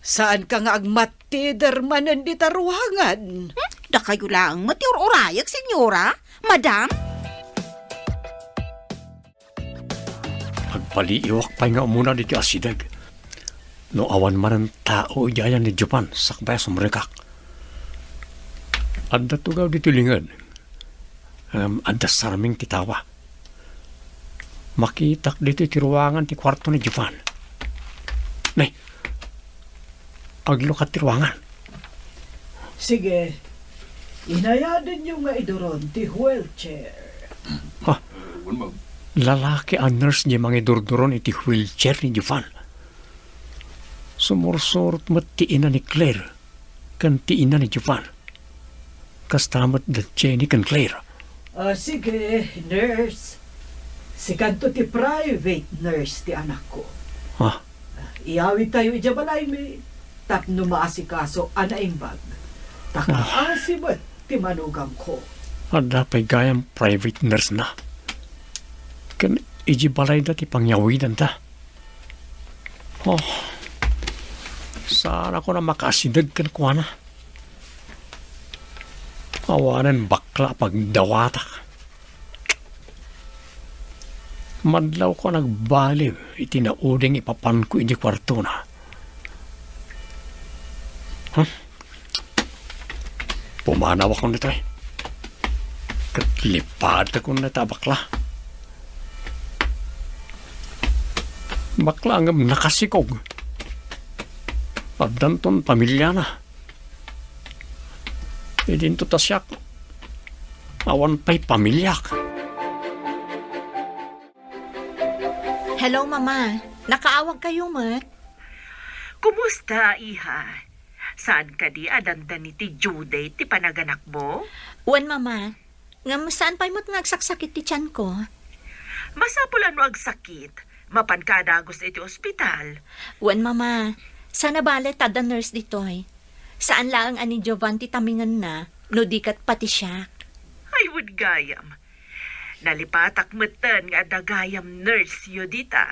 Speaker 7: Saan ka nga agmatidermanan di taruhangan?
Speaker 3: Da kayo lang matiur-urayag, senyora. Madam?
Speaker 5: Agpaliiwak pa nga muna dito asidag. No awan man ang tao iyayan ni Japan sakbay sa mereka. Adda tugaw dito lingad. Adda saraming titawa. Makitak dito ti ruangan ti kwarto ni Japan. Nay, aglukat ti ruangan.
Speaker 7: Sige, inayadan nyo nga idoron ti wheelchair.
Speaker 5: Ha? Lalaki ang nurse niya mga idurduron iti wheelchair ni Japan. Sumursurot matiina ni Claire kan tiina ni Japan. Kastamat da Jenny kan Claire.
Speaker 7: Sige, nurse. Sikanto ti private nurse ti anak ko.
Speaker 5: Ha?
Speaker 7: Iawid tayo ijabalay mi. Tapno maasikaso anaimbag. Takaasibat ti manugang ko.
Speaker 5: Ada pa'y gayang private nurse na. Kan ijibalay da ti pangyawidan ta. Oh, sana ko na makasidag kan kuha na. Awanan bakla pagdawata. Madlaw ko nagbaliw, itinauding ipapan ko iti kwarto na. Pumanaw ako nito eh. Katlipad ako na bakla. Bakla ang nakasikog. Pagdanton pamilya na. E din to tasyak. Awan pa'y pamilyak.
Speaker 4: Hello, Mama. Nakaawag kayo, Mat?
Speaker 8: Kumusta, iha? Saan ka di adandan ni ti Juday ti panaganak mo?
Speaker 4: Wan, Mama. Ngam saan pa'y mo't nagsaksakit ti tiyan ko?
Speaker 8: Masapulan mo ag sakit. Mapankadagos iti ospital.
Speaker 4: Wan, Mama. Sana bale tada nurse ditoy. Saan lang ani Jovan ti tamingan na, no dikat pati siya.
Speaker 8: Ay, would gayam. Nalipatak matan nga dagayam nurse yodita.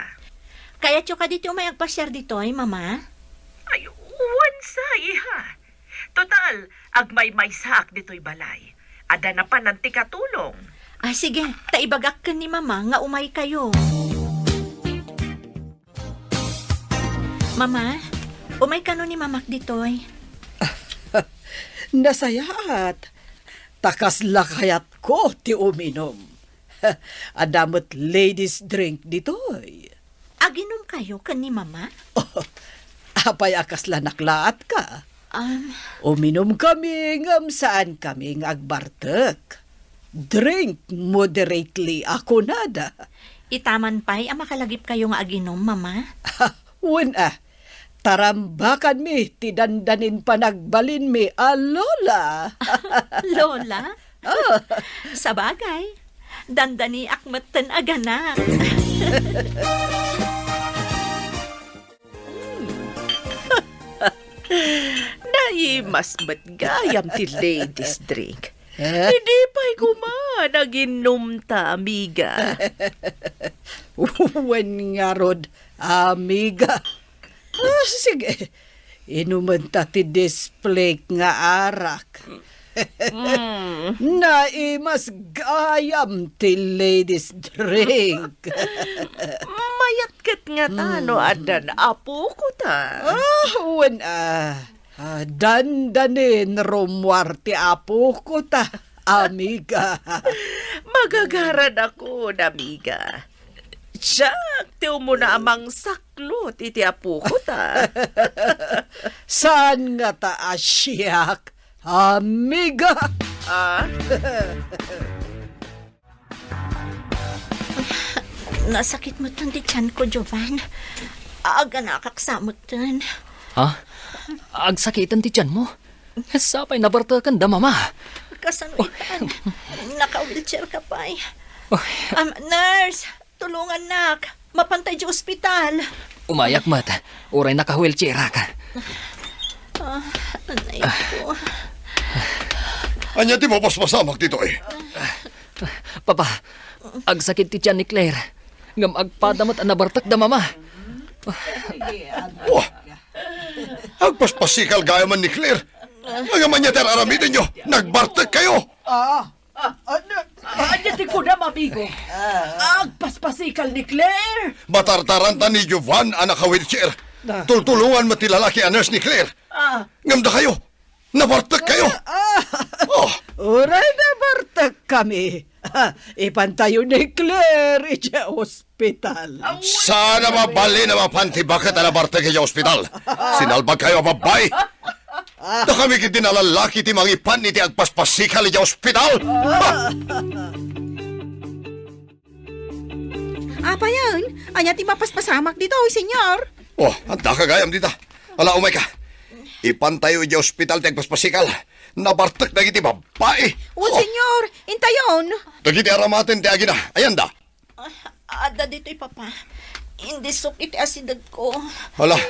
Speaker 4: Kaya tiyo ka dito may agpasyar ditoy, Mama?
Speaker 8: Ay, uwan sa iha. Total, agmay-may saak dito'y balay. Ada na pa nanti katulong.
Speaker 4: Sige, taibagak ka ni Mama nga umay kayo. Mama, umay ka no ni Mamak ditoy.
Speaker 7: Nasayaat. Takas lakayat ko ti uminom. Adamot ladies drink ditoy.
Speaker 4: Aginom kayo ka ni Mama?
Speaker 7: Apay akas lanaklaat ka. Uminom kami ngam saan kami agbartek. Drink moderately ako nada.
Speaker 4: Itaman pa'y makalagip kayo nga aginom, Mama?
Speaker 7: Wala. Tarambakan mi, tidandanin pa nagbalin mi, Lola.
Speaker 4: Lola? Sabagay, dandani akmatan aganak.
Speaker 9: Naimas ba't gayam ti ladies drink? Hindi pa'y kuma, naginom ta, amiga.
Speaker 7: Uwan nga rod, amiga. Sige, inuman ta ti display nga arak. Naimas gayam ti ladies drink.
Speaker 9: Mayat kat nga tano, adan apo ko ta.
Speaker 7: Uwan dandanin rumwar ti apo ko ta, amiga.
Speaker 9: Magagaran ako, amiga. Siyak, tiyo mo na amang saklot, iti apo ko ta.
Speaker 7: Saan nga ta asyak, amiga?
Speaker 4: Nasakit mo tan di tiyan ko, Jovan. Aga nakaksamot tan.
Speaker 2: Ha? Agsakitan ti tiyan mo? Sapay nabarta kan da, mama.
Speaker 4: Kasanuitan. Naka-wheelchair ka pa eh. Nurse, tulungan nak. Mapantay di ospital.
Speaker 2: Umayak mat. Uray naka-wheelchair ka.
Speaker 4: Anay ko.
Speaker 6: Anya ti mo paspasamak dito eh.
Speaker 2: Papa, agsakit ti tiyan ni Claire. Ngam agpadamat ang nabartak da, mama.
Speaker 6: Wah! Agpaspasikal gaya man ni Claire. Ang amanyater aramitin nyo, nagbartek kayo.
Speaker 7: Anya ti ko na, mamigo. Agpaspasikal ni Claire.
Speaker 6: Batartaranta ni Jovan ang naka-wheelchair. Tultulungan matilalaki ang nurse ni Claire. Ngamda kayo, nabartek kayo.
Speaker 7: Uray na bartak kami. Ipantayo ni Claire iti ospital.
Speaker 6: Sana mabali na mapantibakat ang nabartek kayo ospital. Sinalbag kayo babay. Da kami kitinalalaki ti mangipan iti agpaspasikal iti ospital.
Speaker 3: Apa yan? Anya ti mapaspasamak dito, senyor.
Speaker 6: Oh, anda ka gayam dita. Ala, umay ka. Ipantayo iti ospital ti agpaspasikal. Nabartek na iti babae.
Speaker 3: Senyor, intayon.
Speaker 6: Dagiti aramaten ti agina. Ayan da.
Speaker 4: Ada dito papa. Hindi iti asidag ko.
Speaker 6: Hala,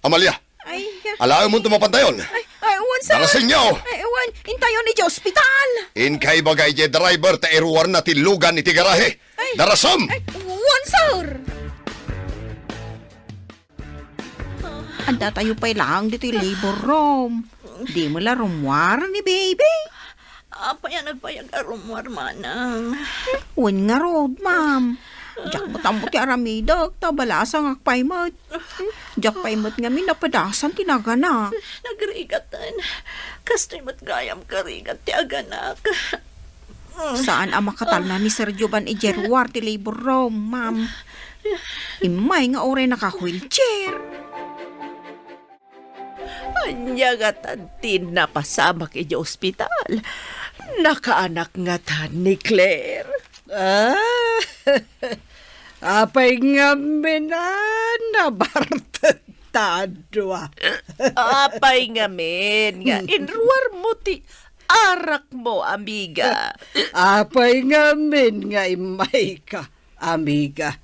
Speaker 6: Amalia.
Speaker 3: Ay,
Speaker 6: Alayo mo tumapantayon.
Speaker 3: uwan sa...
Speaker 6: Darasin niyo.
Speaker 3: Uwan, intayon ni ospital.
Speaker 6: In kay bagay je driver ta eruwar na ti lugan iti garahe. Darasam!
Speaker 3: Uwan, sir. Anda tayo pa lang dito yung labor room. Di mo la rumwar ni baby.
Speaker 4: Apa yan nagpayag arumwar manang.
Speaker 3: Uwan nga road, ma'am. Diyak mo tamo ti aramidag, tabalasang akpaymot. Diyak paymot nga minapadasan tinaganak.
Speaker 4: Nagrigatan. Kastoy mo't gayam karigat ti aganak.
Speaker 3: Saan ang makatal na ni Sir Jovan Ejerwar ti labor room, ma'am? Imay nga oray naka-wheelchair.
Speaker 9: Anya nga tantin na pasamak iti ospital. Nakaanak nga tan ni Claire.
Speaker 7: Apay nga nabartatadwa.
Speaker 9: Apay nga men, nga inruar mo ti arak mo, amiga.
Speaker 7: Apay nga nga imay ka, amiga.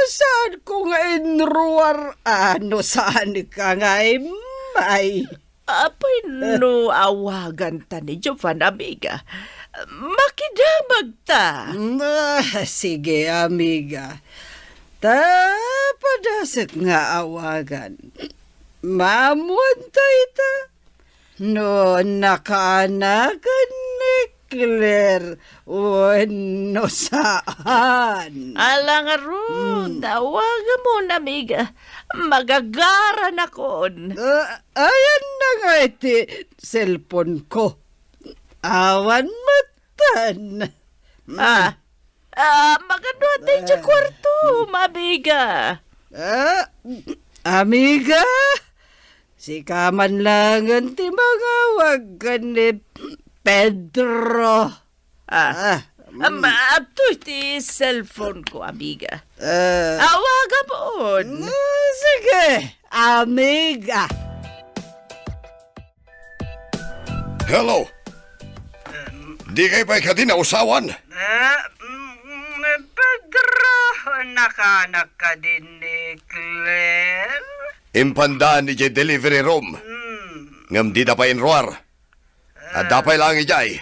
Speaker 7: Saan ko nga inruar saan ka nga imay?
Speaker 9: Apay no awagan ta ni Jovan, amiga. Makidamag ta.
Speaker 7: Sige, amiga. Padasat nga awagan. Mamuntay ta. No, nakaanakan ni Claire. No, saan?
Speaker 9: Alang aron, tawagan mo na, amiga. Magagaran ako.
Speaker 7: Ayan na nga iti cellphone ko. Awan matan.
Speaker 9: Magano tayo sa kwarto, amiga.
Speaker 7: Amiga? Si kaman lang ang timangawag ka ni Pedro.
Speaker 9: Ito iti cellphone ko, amiga. Awagan mo.
Speaker 7: Sige, amiga.
Speaker 6: Hello. Di kay pa'y ka din nausawan.
Speaker 8: Pedro, nakanak ka din ni Claire?
Speaker 6: Impandaan ni Jay delivery room. Ngam di dapay inruar. At dapay lang ijay.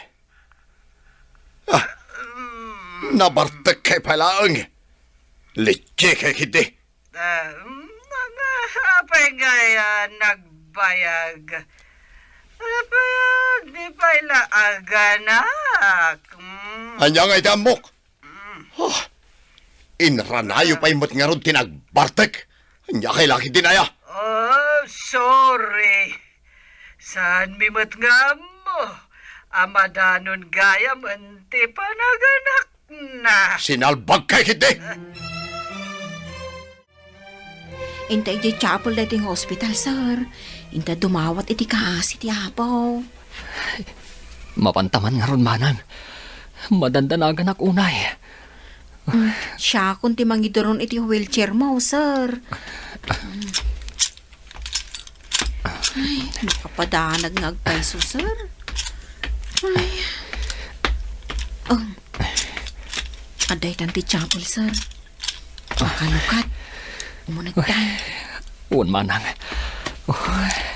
Speaker 6: Nabartek kay palaang. Litsi kay kiti.
Speaker 8: Apay nga nagbayag. Apay di pa ilaaganak.
Speaker 6: Anya nga itamok. Inranayo pa imot nga ron tinagbartek. Anya kay laki dinaya.
Speaker 8: Oh, sorry. Saan mimot nga mo? Amadanon gaya manti panaganak na.
Speaker 6: Sinalbag kay kiti.
Speaker 3: Inta iti chapel dating hospital, sir. Inta dumawat iti kaasi ti apaw.
Speaker 2: Mapantaman nga ron manang. Madandanagan ak unay.
Speaker 3: Siya kung ti mangidoron iti wheelchair mo, sir. Ay, makapadanag nga agpaiso, sir. Ay. Oh. Aday tanti chapel, sir. Makalukat. Umunagdan.
Speaker 2: Un manang.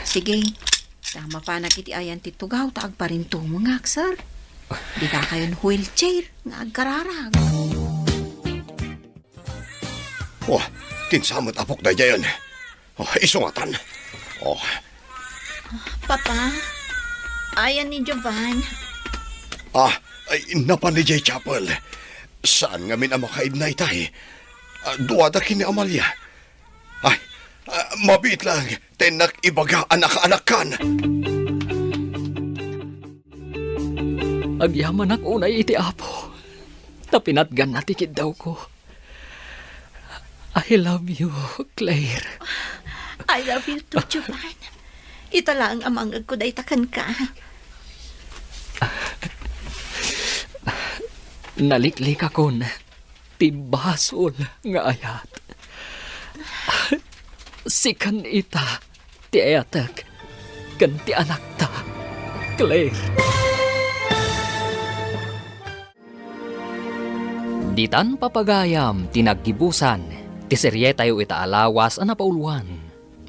Speaker 3: Sige. Tama pa nakiti ayan ti tugaw, taag pa rin tumungak, sir. Di ka kayon wheelchair, nga agkararag.
Speaker 6: Oh, tinsamot apok na dyan. Oh, isungatan. Oh,
Speaker 4: Papa, ayan ni Jovan.
Speaker 6: ay, napan ni Jay Chapel. Saan nga min ang makaid na itay? Duwada kini Amalia. Ay, mabit lang. Tenak ibaga anak-anakan.
Speaker 2: Agyaman ak unay iti apo. Tapinatgan na tikid daw ko. I love you, Claire.
Speaker 4: I love you too, Jovan. Ito lang ang amangag ko day takan ka.
Speaker 2: Naliklik akon. Tibasol nga ayat. Sikan ita, ti ayatak, kan ti anak ta, Claire. Ditan papagayam, tinaggibusan, ti serye tayo ita alawas ang napauluan.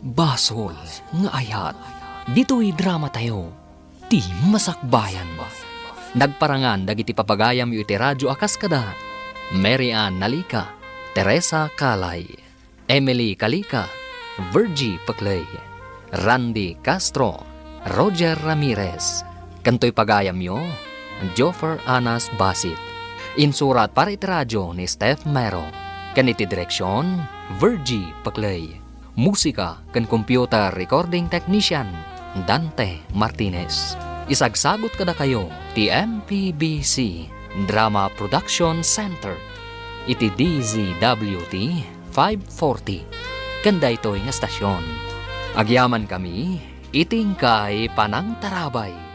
Speaker 2: Basol nga ayat, dito'y drama tayo, ti masakbayan. Nagparangan dagiti papagayam yu iti radyo akaskada, Mary Ann Nalika, Teresa Kalay, Emily Kalika, Virgie Paclay, Randy Castro, Roger Ramirez, kanto'y pagayam yo, Joffer Anas Basit. Insurat para iti radyo ni Steph Mero, kaniti direksyon, Virgie Paclay. Musika kan computer recording technician, Dante Martinez. Isagsagot kada kayo, ti MPBC Drama Production Center, iti DZWT 540. Kanda ito'y nga stasyon. Agyaman kami, iting kay Panang Tarabay.